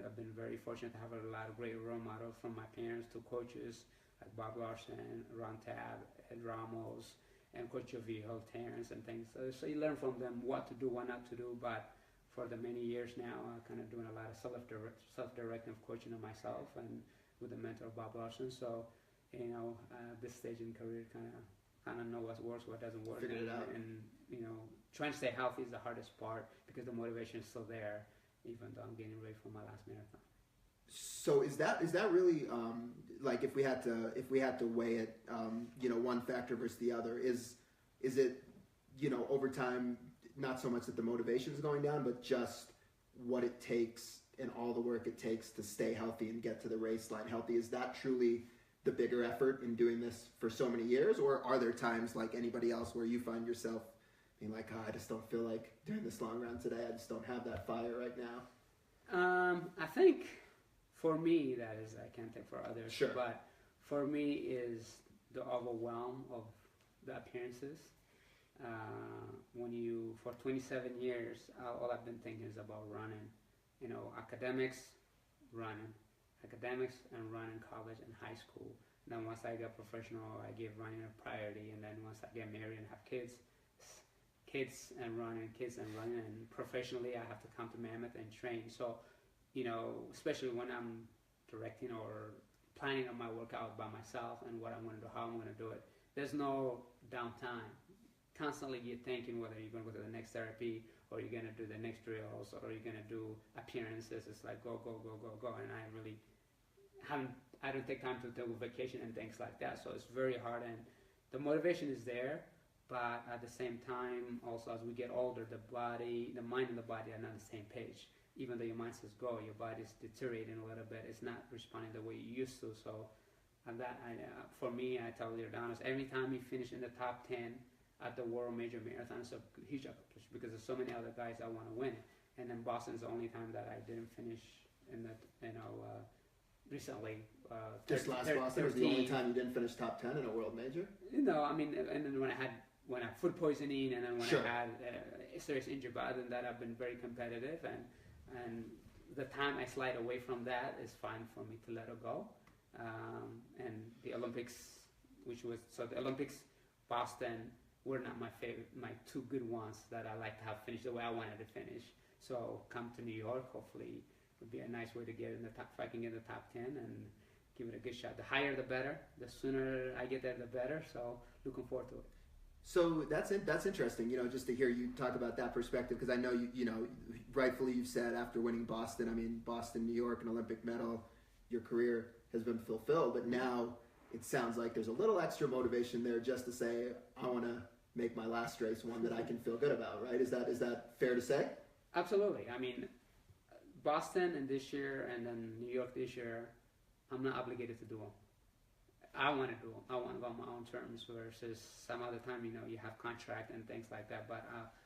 Speaker 2: I've been very fortunate to have a lot of great role models, from my parents to coaches like Bob Larson, Ron Tabb, Ed Ramos, and Coach Jovial, Terrence, and things. So you learn from them what to do, what not to do. But for the many years now, I'm kind of doing a lot of self-directive coaching of myself, and with the mentor Bob Larson. So, this stage in career, kind of know what works, what doesn't work,
Speaker 1: Figured it out.
Speaker 2: And trying to stay healthy is the hardest part because the motivation is still there, even though I'm getting ready for my last marathon.
Speaker 1: So is that really like if we had to weigh it, one factor versus the other, is it over time, not so much that the motivation is going down, but just what it takes and all the work it takes to stay healthy and get to the race line healthy? Is that truly the bigger effort in doing this for so many years, or are there times like anybody else where you find yourself being like, I just don't feel like doing this long run today, I just don't have that fire right now?
Speaker 2: I think for me, that is, I can't think for others,
Speaker 1: sure.
Speaker 2: But for me is the overwhelm of the appearances. For 27 years, all I've been thinking is about running. Academics and run in college and high school. Then once I got professional, I gave running a priority. And then once I get married and have kids and running, and professionally, I have to come to Mammoth and train. So, especially when I'm directing or planning on my workout by myself and what I'm going to do, how I'm going to do it, there's no downtime. Constantly you're thinking whether you're going to go to the next therapy, or you're going to do the next drills, or you're going to do appearances. It's like go, and I don't take time to take vacation and things like that. So it's very hard, and the motivation is there, but at the same time, also as we get older, the mind and the body are not on the same page. Even though your mind says go, your body's deteriorating a little bit. It's not responding the way you used to. So, and that for me, I tell you honest, every time you finish in the top 10 at the World Major Marathon, it's a huge accomplishment because there's so many other guys that want to win. And then Boston is the only time that I didn't finish in the recently.
Speaker 1: Just last Boston was the only time you didn't finish top 10 in a World Major?
Speaker 2: I mean, and then when I had food poisoning, and then when I had a serious injury, but other than that, I've been very competitive, and the time I slide away from that is fine for me to let it go. And the Olympics, the Olympics, Boston were not my favorite, my two good ones that I like to have finished the way I wanted to finish. So come to New York, hopefully it would be a nice way to get in the top, if I can get in the top 10 and give it a good shot. The higher the better, the sooner I get there the better, so looking forward to it.
Speaker 1: So that's interesting, just to hear you talk about that perspective, because I know rightfully you've said after winning Boston, Boston, New York, an Olympic medal, your career has been fulfilled, but now it sounds like there's a little extra motivation there just to say, I want to make my last race one that I can feel good about, right? Is that fair to say?
Speaker 2: Absolutely. Boston and this year, and then New York this year, I'm not obligated to do them. I want to do them. I want to go on my own terms versus some other time, you have contract and things like that. But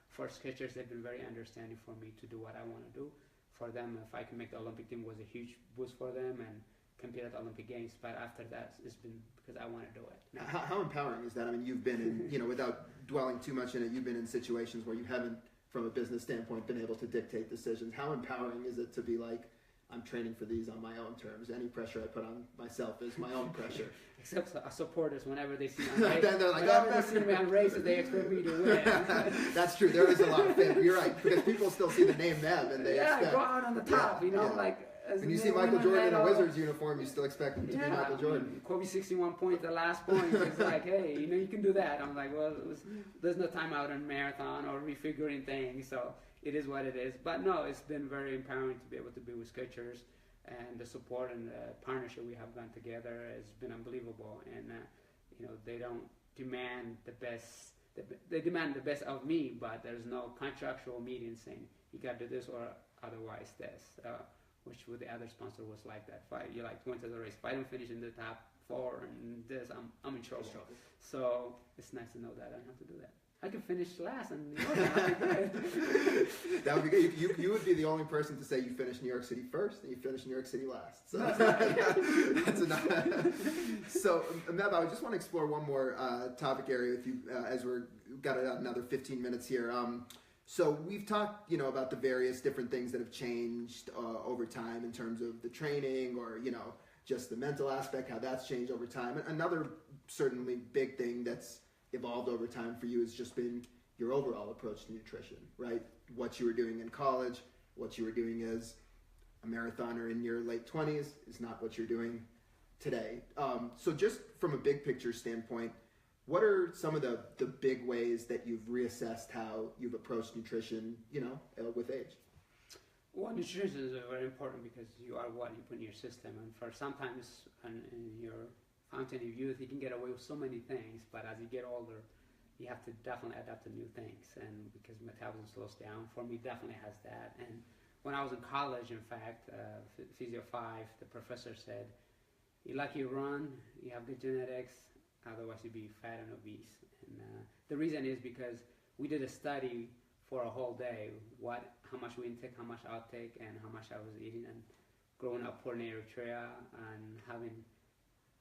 Speaker 2: for Skechers, they've been very understanding for me to do what I want to do. For them, if I can make the Olympic team, was a huge boost for them and compete at the Olympic Games. But after that, it's been because I want to do it.
Speaker 1: Now, how empowering is that? You've been in, without dwelling too much in it, you've been in situations where you haven't, from a business standpoint, been able to dictate decisions. How empowering is it to be like, I'm training for these on my own terms. Any pressure I put on myself is my own pressure.
Speaker 2: Except supporters, whenever they see me on races,
Speaker 1: then they're like,
Speaker 2: they see me on races, they expect me to win.
Speaker 1: That's true. There is a lot of fame. You're right, because people still see the name Meb, and they expect.
Speaker 2: go out on the top.
Speaker 1: When you see Michael Jordan in a Wizards uniform, you still expect him to be Michael Jordan.
Speaker 2: Kobe 61 points, the last point. It's like, hey, you can do that. I'm like, well, there's no time out in marathon or refiguring things, so it is what it is. But no, it's been very empowering to be able to be with Skechers, and the support and the partnership we have done together has been unbelievable. And they don't demand the best. They demand the best of me, but there's no contractual meeting saying you got to do this or otherwise this. Which with the other sponsor was like that. If you went to the race, if I don't finish in the top 4 and this, I'm in trouble. So it's nice to know that I don't have to do that. I can finish last and New York. That'd be good.
Speaker 1: That would be good. You would be the only person to say you finished New York City first and you finished New York City last. So that's enough. So Meb, I just want to explore one more topic area with you as we're got another 15 minutes here. So we've talked, about the various different things that have changed over time in terms of the training or, just the mental aspect, how that's changed over time. And another certainly big thing that's evolved over time for you has just been your overall approach to nutrition, right? What you were doing in college, what you were doing as a marathoner in your late 20s is not what you're doing today. So just from a big picture standpoint, what are some of the big ways that you've reassessed how you've approached nutrition, with age?
Speaker 2: Well, nutrition is very important because you are what you put in your system. And for sometimes in your fountain of youth, you can get away with so many things. But as you get older, you have to definitely adapt to new things. And because metabolism slows down, for me, definitely has that. And when I was in college, in fact, Physio 5, the professor said, you're lucky you run, you have good genetics, otherwise you'd be fat and obese. And the reason is because we did a study for a whole day, how much we intake, how much outtake, and how much I was eating. And growing up poor in Eritrea and having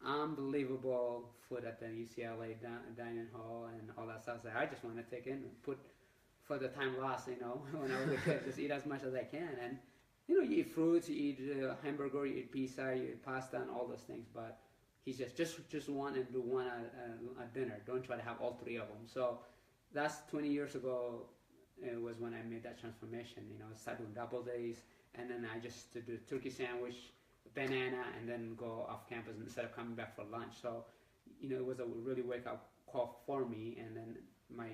Speaker 2: unbelievable food at the UCLA dining hall and all that stuff, so I just want to take in and put for the time lost, when I was a kid, just eat as much as I can. And you eat fruits, you eat hamburger, you eat pizza, you eat pasta, and all those things. But He says, just one and do one at dinner. Don't try to have all three of them. So that's 20 years ago. It was when I made that transformation. I started doing double days, and then I just to do turkey sandwich, banana, and then go off campus instead of coming back for lunch. So, it was a really wake up call for me, and then my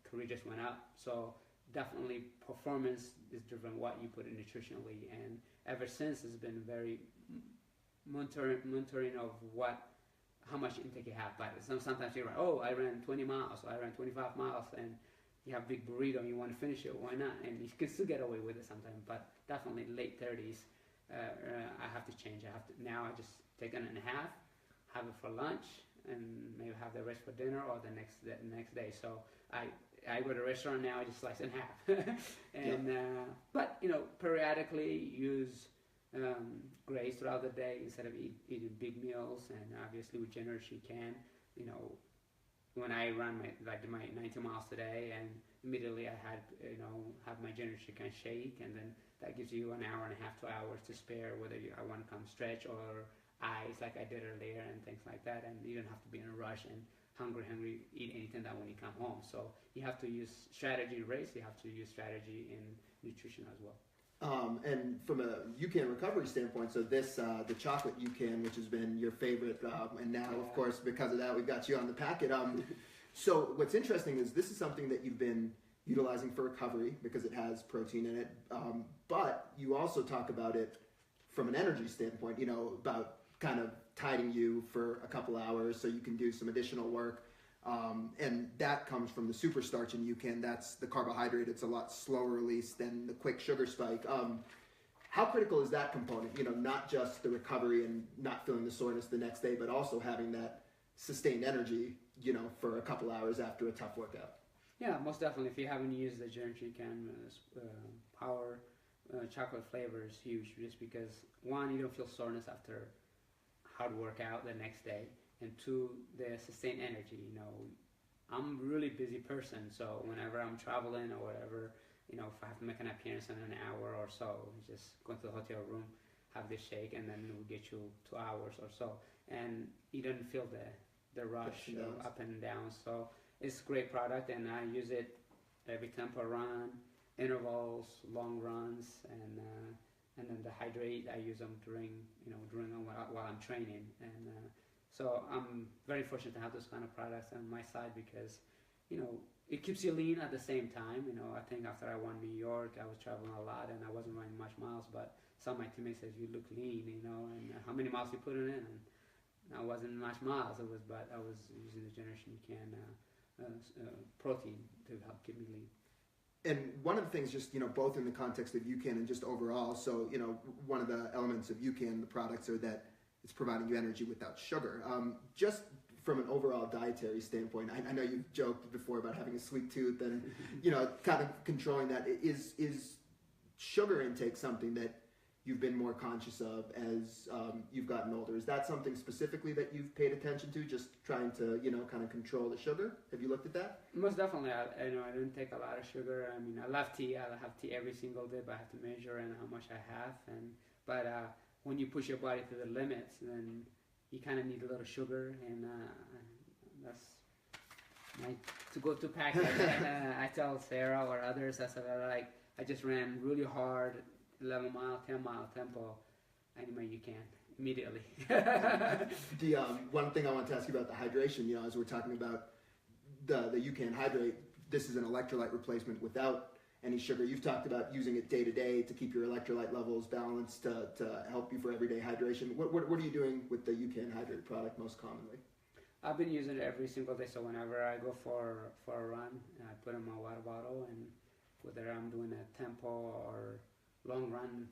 Speaker 2: career just went up. So definitely performance is driven what you put in nutritionally, and ever since it's been very monitoring of how much intake you have. But sometimes you're like, oh, I ran 20 miles, or I ran 25 miles, and you have a big burrito and you want to finish it, why not? And you can still get away with it sometimes, but definitely late 30s, I have to change. Now I just take it in half, have it for lunch, and maybe have the rest for dinner or the next day. So I go to a restaurant now, I just slice it in half. And but periodically use grace throughout the day instead of eating big meals. And obviously with generation you can, when I ran my 90 miles today, and immediately I had have my generation can shake, and then that gives you an hour and a half, 2 hours to spare, whether I want to come stretch or ice like I did earlier and things like that. And you don't have to be in a rush and hungry, eat anything that when you come home. So you have to use strategy in race, you have to use strategy in nutrition as well.
Speaker 1: And from a UCAN recovery standpoint, so this, the chocolate UCAN, which has been your favorite, and now, of course, because of that, we've got you on the packet. So what's interesting is this is something that you've been utilizing for recovery because it has protein in it, but you also talk about it from an energy standpoint, about kind of tiding you for a couple hours so you can do some additional work. And that comes from the super starch in UCAN. That's the carbohydrate. It's a lot slower release than the quick sugar spike. How critical is that component? Not just the recovery and not feeling the soreness the next day, but also having that sustained energy, for a couple hours after a tough workout.
Speaker 2: Yeah, most definitely. If you haven't used the Generation UCAN Power chocolate flavor is huge, just because one, you don't feel soreness after hard workout the next day. And two, the sustained energy. I'm a really busy person, so whenever I'm traveling or whatever, if I have to make an appearance in an hour or so, just go to the hotel room, have this shake, and then it will get you 2 hours or so. And you don't feel the rush up and down. So it's a great product, and I use it every tempo run, intervals, long runs, and then the hydrate, I use them during while I'm training. And so I'm very fortunate to have those kind of products on my side because, it keeps you lean at the same time. I think after I won New York, I was traveling a lot and I wasn't running much miles, but some of my teammates said, you look lean, and how many miles you put in, and I wasn't much miles. But I was using the Generation UCAN protein to help keep me lean.
Speaker 1: And one of the things, just, both in the context of UCAN and just overall, so, one of the elements of UCAN, the products, are that it's providing you energy without sugar. Just from an overall dietary standpoint, I know you've joked before about having a sweet tooth and, kind of controlling that. Is sugar intake something that you've been more conscious of as you've gotten older? Is that something specifically that you've paid attention to, just trying to, kind of control the sugar? Have you looked at that?
Speaker 2: Most definitely. I don't take a lot of sugar. I mean, I love tea. I have tea every single day, but I have to measure and how much I have. But when you push your body to the limits, then you kind of need a little sugar, and that's my to-go-to package. I tell Sarah or others, I said, I just ran really hard, 11-mile, 10-mile tempo. I need my UCAN immediately.
Speaker 1: The one thing I want to ask you about the hydration, as we're talking about the UCAN Hydrate, this is an electrolyte replacement without any sugar. You've talked about using it day to day to keep your electrolyte levels balanced, to help you for everyday hydration. What are you doing with the UCAN Hydrate product most commonly?
Speaker 2: I've been using it every single day. So whenever I go for a run, I put in my water bottle, and whether I'm doing a tempo or long run,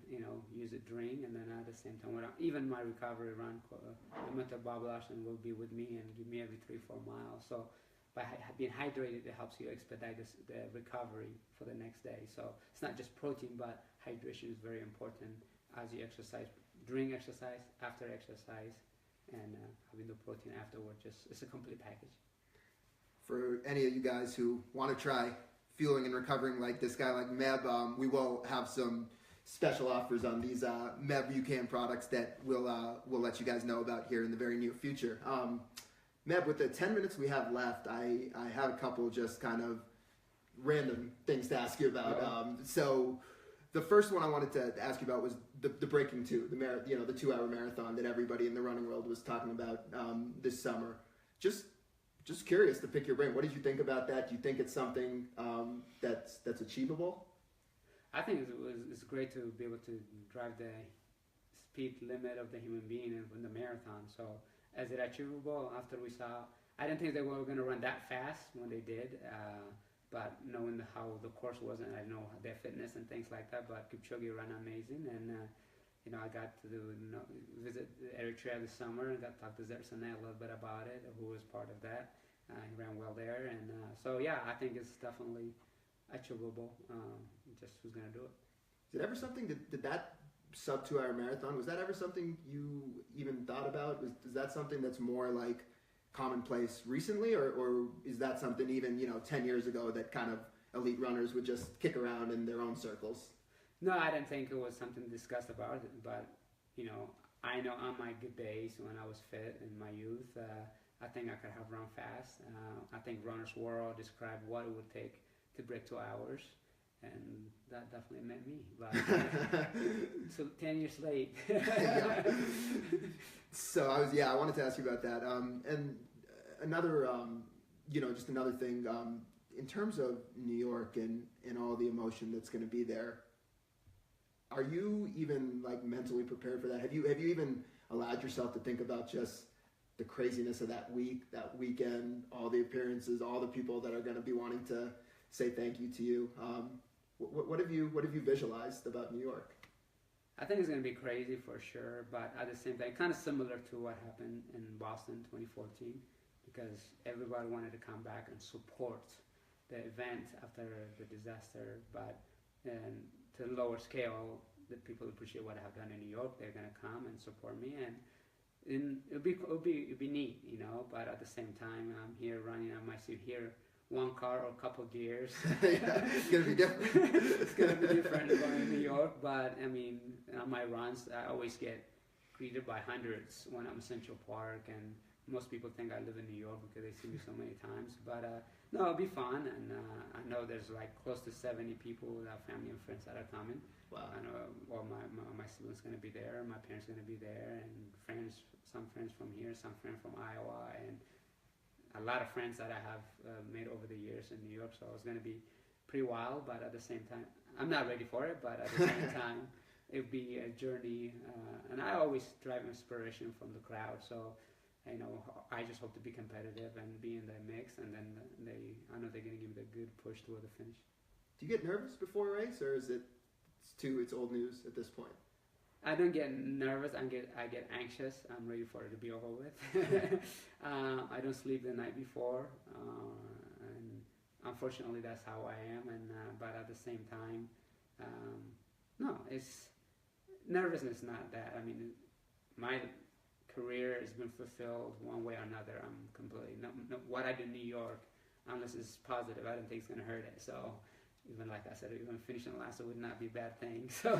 Speaker 2: use it during, and then at the same time, even my recovery run, the mental Bob Larson will be with me and give me every 3-4 miles. So by being hydrated, it helps you expedite the recovery for the next day. So it's not just protein, but hydration is very important as you exercise, during exercise, after exercise, and having the protein afterward. It's a complete package.
Speaker 1: For any of you guys who want to try fueling and recovering like this guy, like Meb, we will have some special offers on these Meb UCAN products that we'll let you guys know about here in the very near future. Meb, with the 10 minutes we have left, I have a couple just kind of random things to ask you about. So the first one I wanted to ask you about was the Breaking 2, the 2-hour marathon that everybody in the running world was talking about this summer. Just curious to pick your brain. What did you think about that? Do you think it's something that's achievable?
Speaker 2: I think it's great to be able to drive the speed limit of the human being in the marathon. So, is it achievable? After we saw, I didn't think they were going to run that fast when they did, but knowing how the course was, and I know their fitness and things like that, but Kipchoge ran amazing, and I got to visit Eritrea this summer and got to talk to Zersane a little bit about it, who was part of that. He ran well there, and so yeah, I think it's definitely achievable. Just who's going to do it.
Speaker 1: Is it ever something did that sub 2-hour marathon, was that ever something you even thought about? Is that something that's more like commonplace recently, or is that something even 10 years ago that kind of elite runners would just kick around in their own circles?
Speaker 2: No, I didn't think it was something discussed about it, but I know on my good days when I was fit in my youth, I think I could have run fast. I think Runner's World described what it would take to break 2 hours, and that definitely meant me. But so 10 years late.
Speaker 1: So I wanted to ask you about that. And another, just another thing, in terms of New York and all the emotion that's going to be there, are you even like mentally prepared for that? Have you even allowed yourself to think about just the craziness of that weekend, all the appearances, all the people that are going to be wanting to say thank you to you? What have you visualized about New York?
Speaker 2: I think it's going to be crazy for sure, but at the same time, kind of similar to what happened in Boston 2014, because everybody wanted to come back and support the event after the disaster, but to a lower scale, the people appreciate what I have done in New York. They're going to come and support me, and it'll be neat, But at the same time, I'm here running. I might see here one car or a couple gears.
Speaker 1: Yeah, it's gonna be different.
Speaker 2: It's gonna be different going to New York, but I mean, on my runs, I always get greeted by hundreds when I'm in Central Park, and most people think I live in New York because they see me so many times. But no, it'll be fun, and I know there's like close to 70 people, family and friends that are coming.
Speaker 1: Wow.
Speaker 2: I know all my siblings gonna be there, my parents gonna be there, and some friends from here, some friends from Iowa, and a lot of friends that I have made over the years in New York. So it's going to be pretty wild, but at the same time, I'm not ready for it, but at the same time, it'll be a journey. And I always drive inspiration from the crowd. So, I just hope to be competitive and be in the mix. And then I know they're going to give me the good push toward the finish.
Speaker 1: Do you get nervous before a race, or is it's old news at this point?
Speaker 2: I don't get nervous. I get anxious. I'm ready for it to be over with. I don't sleep the night before, and unfortunately, that's how I am. And but at the same time, no, it's nervousness. Not that. I mean, my career has been fulfilled one way or another. I'm completely what I do in New York, unless it's positive, I don't think it's gonna hurt it. So. Even like I said, even finishing last, it would not be a bad thing. So,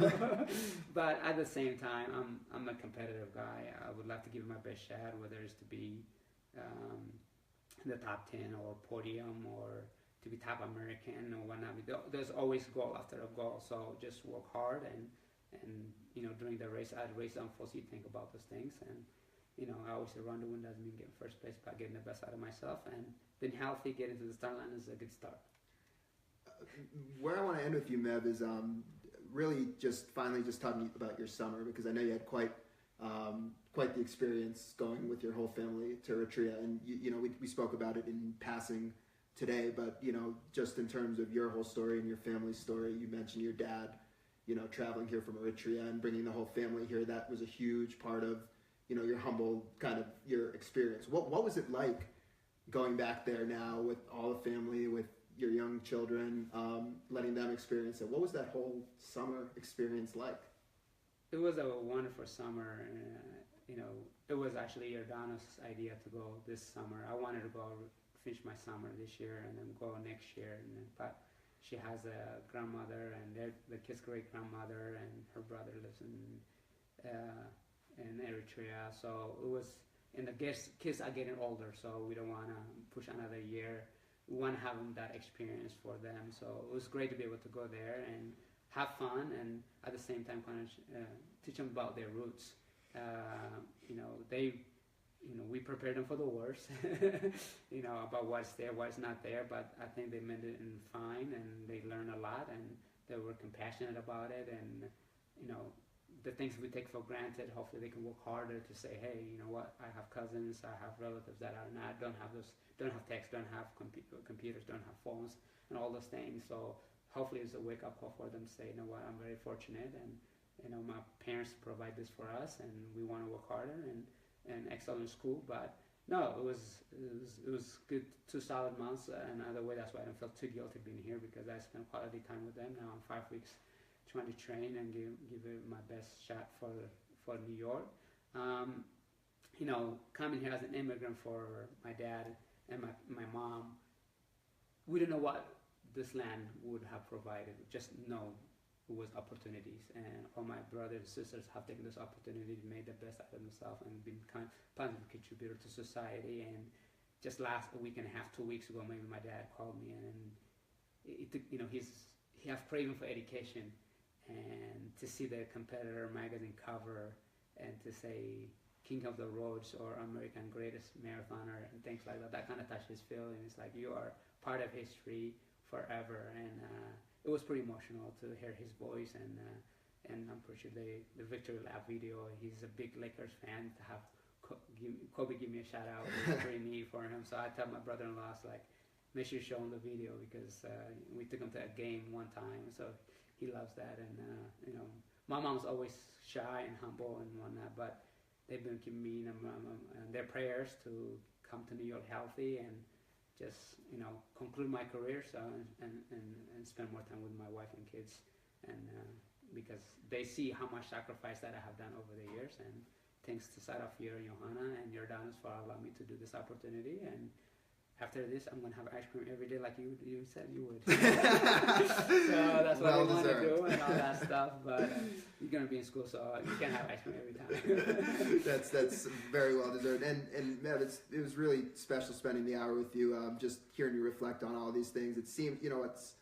Speaker 2: but at the same time, I'm a competitive guy. I would love to give it my best shot, whether it's to be in the top 10 or podium or to be top American or whatnot. There's always goal after a goal. So just work hard and during the race, at race unfolds, you think about those things. And I always say run to win doesn't mean get first place, but getting the best out of myself and being healthy, getting to the start line is a good start.
Speaker 1: Where I want to end with you, Meb, is really just finally just talking about your summer, because I know you had quite the experience going with your whole family to Eritrea, and we spoke about it in passing today, but just in terms of your whole story and your family's story, you mentioned your dad, traveling here from Eritrea and bringing the whole family here. That was a huge part of your humble kind of your experience. What was it like going back there now with all the family, with your young children, letting them experience it? What was that whole summer experience like?
Speaker 2: It was a wonderful summer. It was actually Giordano's idea to go this summer. I wanted to go finish my summer this year and then go next year. But she has a grandmother, and the kid's great grandmother, and her brother lives in Eritrea. So it was, and the kids are getting older, so we don't want to push another year. We want to have them that experience for them. So it was great to be able to go there and have fun, and at the same time kind of teach them about their roots. We prepared them for the worst, about what's there, what's not there, but I think they meant it in fine, and they learned a lot, and they were compassionate about it, and, the things we take for granted, hopefully they can work harder to say, hey, you know what, I have cousins, I have relatives that don't have text, don't have computers, don't have phones, and all those things. So hopefully it's a wake-up call for them to say, you know what, I'm very fortunate, and, my parents provide this for us, and we want to work harder and excel in school. But no, it was good, 2 solid months. Another way, that's why I don't feel too guilty being here, because I spent quality time with them. Now I'm 5 weeks trying to train and give it my best shot for New York. Coming here as an immigrant for my dad and my mom, we didn't know what this land would have provided. Just know it was opportunities, and all my brothers and sisters have taken this opportunity to make the best out of themselves and been kind of positive contributor to society. And just last a week and a half, 2 weeks ago, maybe my dad called me, and he has craving for education, and to see the competitor magazine cover and to say King of the Roads or American Greatest Marathoner and things like that, that kind of touches his feeling. It's like you are part of history forever, and it was pretty emotional to hear his voice, and I'm pretty sure the victory lap video, he's a big Lakers fan. To have Kobe give me a shout out was pretty neat for him. So I tell my brother-in-law, like, make sure you show him the video, because we took him to a game one time, so he loves that. And my mom's always shy and humble and whatnot, but they've been giving me and their prayers to come to New York healthy and just conclude my career, so and spend more time with my wife and kids, and because they see how much sacrifice that I have done over the years. And thanks to Sarafir and Johanna and Jordanus for allowing me to do this opportunity. And after this, I'm gonna have ice cream every day, like you said you would. So that's what I want to do and all that stuff. But you're gonna be in school, so you can't have ice cream every time.
Speaker 1: That's very well deserved. And Meb, it was really special spending the hour with you. Just hearing you reflect on all these things. It seemed, what's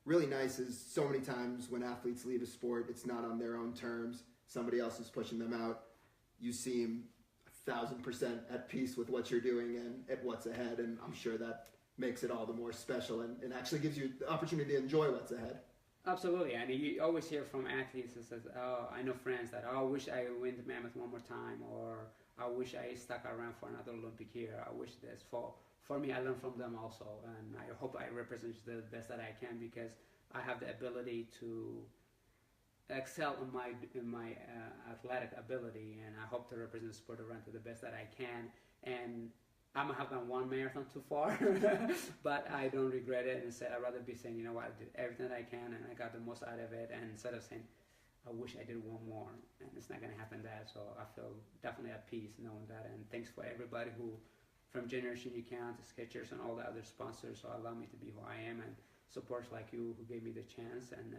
Speaker 1: really nice is so many times when athletes leave a sport, it's not on their own terms. Somebody else is pushing them out. You seem 1,000% at peace with what you're doing and at what's ahead, and I'm sure that makes it all the more special and actually gives you the opportunity to enjoy what's ahead.
Speaker 2: Absolutely, and you always hear from athletes that says, "Oh, I know friends that, I wish I went to Mammoth one more time," or "I wish I stuck around for another Olympic year. I wish this." For me, I learn from them also, and I hope I represent the best that I can, because I have the ability to excel in my athletic ability, and I hope to represent the sport around to the best that I can. And I might have gone one marathon too far, but I don't regret it. And instead, I'd rather be saying, I did everything that I can, and I got the most out of it. And instead of saying, I wish I did one more, and it's not going to happen that. So I feel definitely at peace knowing that. And thanks for everybody who, from Generation You Can to Skechers and all the other sponsors, who allow me to be who I am, and supporters like you who gave me the chance, and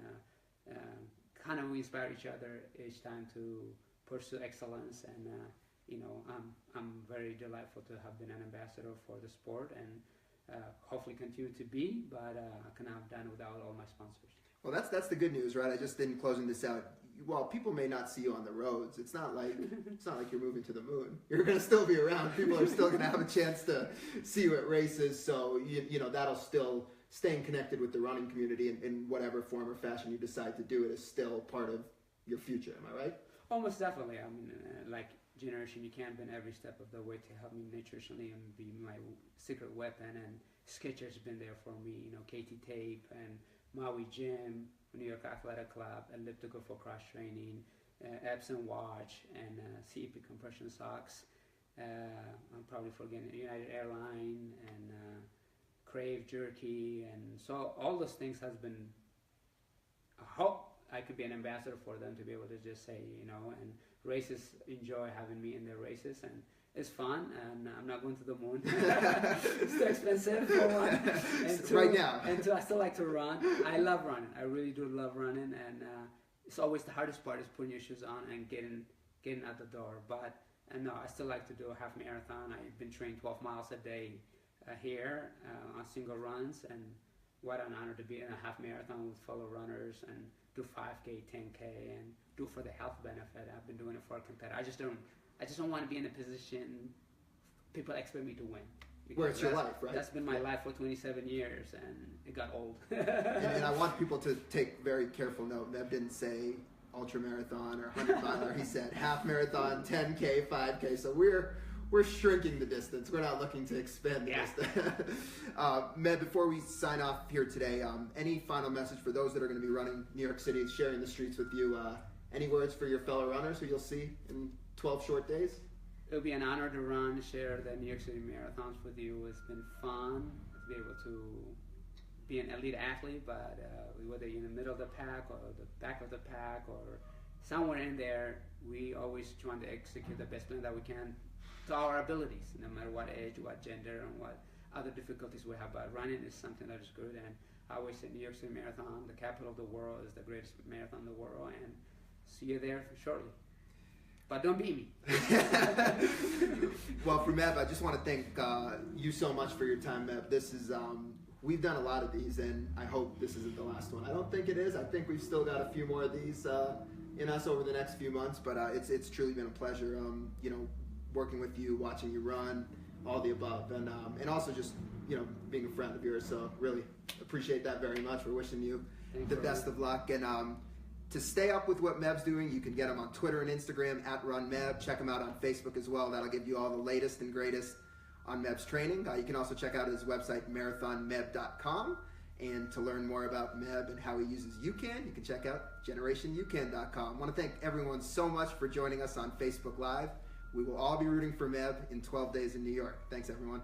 Speaker 2: kind of we inspire each other each time to pursue excellence. And I'm very delightful to have been an ambassador for the sport, and hopefully continue to be, but I couldn't have done without all my sponsors.
Speaker 1: Well, that's the good news, right? I just, in closing this out, while people may not see you on the roads, it's not like you're moving to the moon. You're going to still be around. People are still going to have a chance to see you at races. So that'll still, staying connected with the running community in whatever form or fashion you decide to do it is still part of your future. Am I right?
Speaker 2: Almost definitely. I mean, like Generation You Can been every step of the way to help me nutritionally and be my secret weapon. And Skechers been there for me. KT Tape and Maui Gym, New York Athletic Club, Elliptical for cross training, Epson Watch, and CEP compression socks. I'm probably forgetting United Airline and Crave Jerky, and so all those things has been. I hope I could be an ambassador for them to be able to just say, and races enjoy having me in their races, and It's fun, and I'm not going to the moon. It's too expensive for one. And two,
Speaker 1: right now.
Speaker 2: And two, I still like to run. I love running. I really do love running, and it's always the hardest part is putting your shoes on and getting out the door. But no, I still like to do a half marathon. I've been training 12 miles a day here on single runs, and what an honor to be in a half marathon with fellow runners and do 5K, 10K, and do it for the health benefit. I've been doing it for a competitor. I just don't want to be in a position people expect me to win.
Speaker 1: Where it's your life, right?
Speaker 2: That's been my life for 27 years, and it got old.
Speaker 1: and I want people to take very careful note. Meb didn't say ultra marathon or 100 miler. He said half marathon, 10K, 5K. So we're shrinking the distance. We're not looking to expand the distance. Meb, before we sign off here today, any final message for those that are going to be running New York City and sharing the streets with you? Any words for your fellow runners who you'll see in 12 short days?
Speaker 2: It'll be an honor to share the New York City marathons with you. It's been fun to be able to be an elite athlete, but whether you're in the middle of the pack or the back of the pack or somewhere in there, we always try to execute the best plan that we can to our abilities, no matter what age, what gender, and what other difficulties we have. But running is something that is good, and I always say New York City Marathon, the capital of the world, is the greatest marathon in the world, and see you there shortly. But don't beat me.
Speaker 1: Well, for Meb, I just want to thank you so much for your time, Meb. This is we've done a lot of these, and I hope this isn't the last one. I don't think it is. I think we've still got a few more of these in us over the next few months. But it's truly been a pleasure. Working with you, watching you run, all the above, and also just being a friend of yours. So really appreciate that very much. We're wishing you the best of luck, and to stay up with what Meb's doing, you can get him on Twitter and Instagram @RunMeb. Check him out on Facebook as well. That'll give you all the latest and greatest on Meb's training. You can also check out his website, marathonmeb.com. And to learn more about Meb and how he uses UCAN, you can check out generationyoucan.com. I want to thank everyone so much for joining us on Facebook Live. We will all be rooting for Meb in 12 days in New York. Thanks, everyone.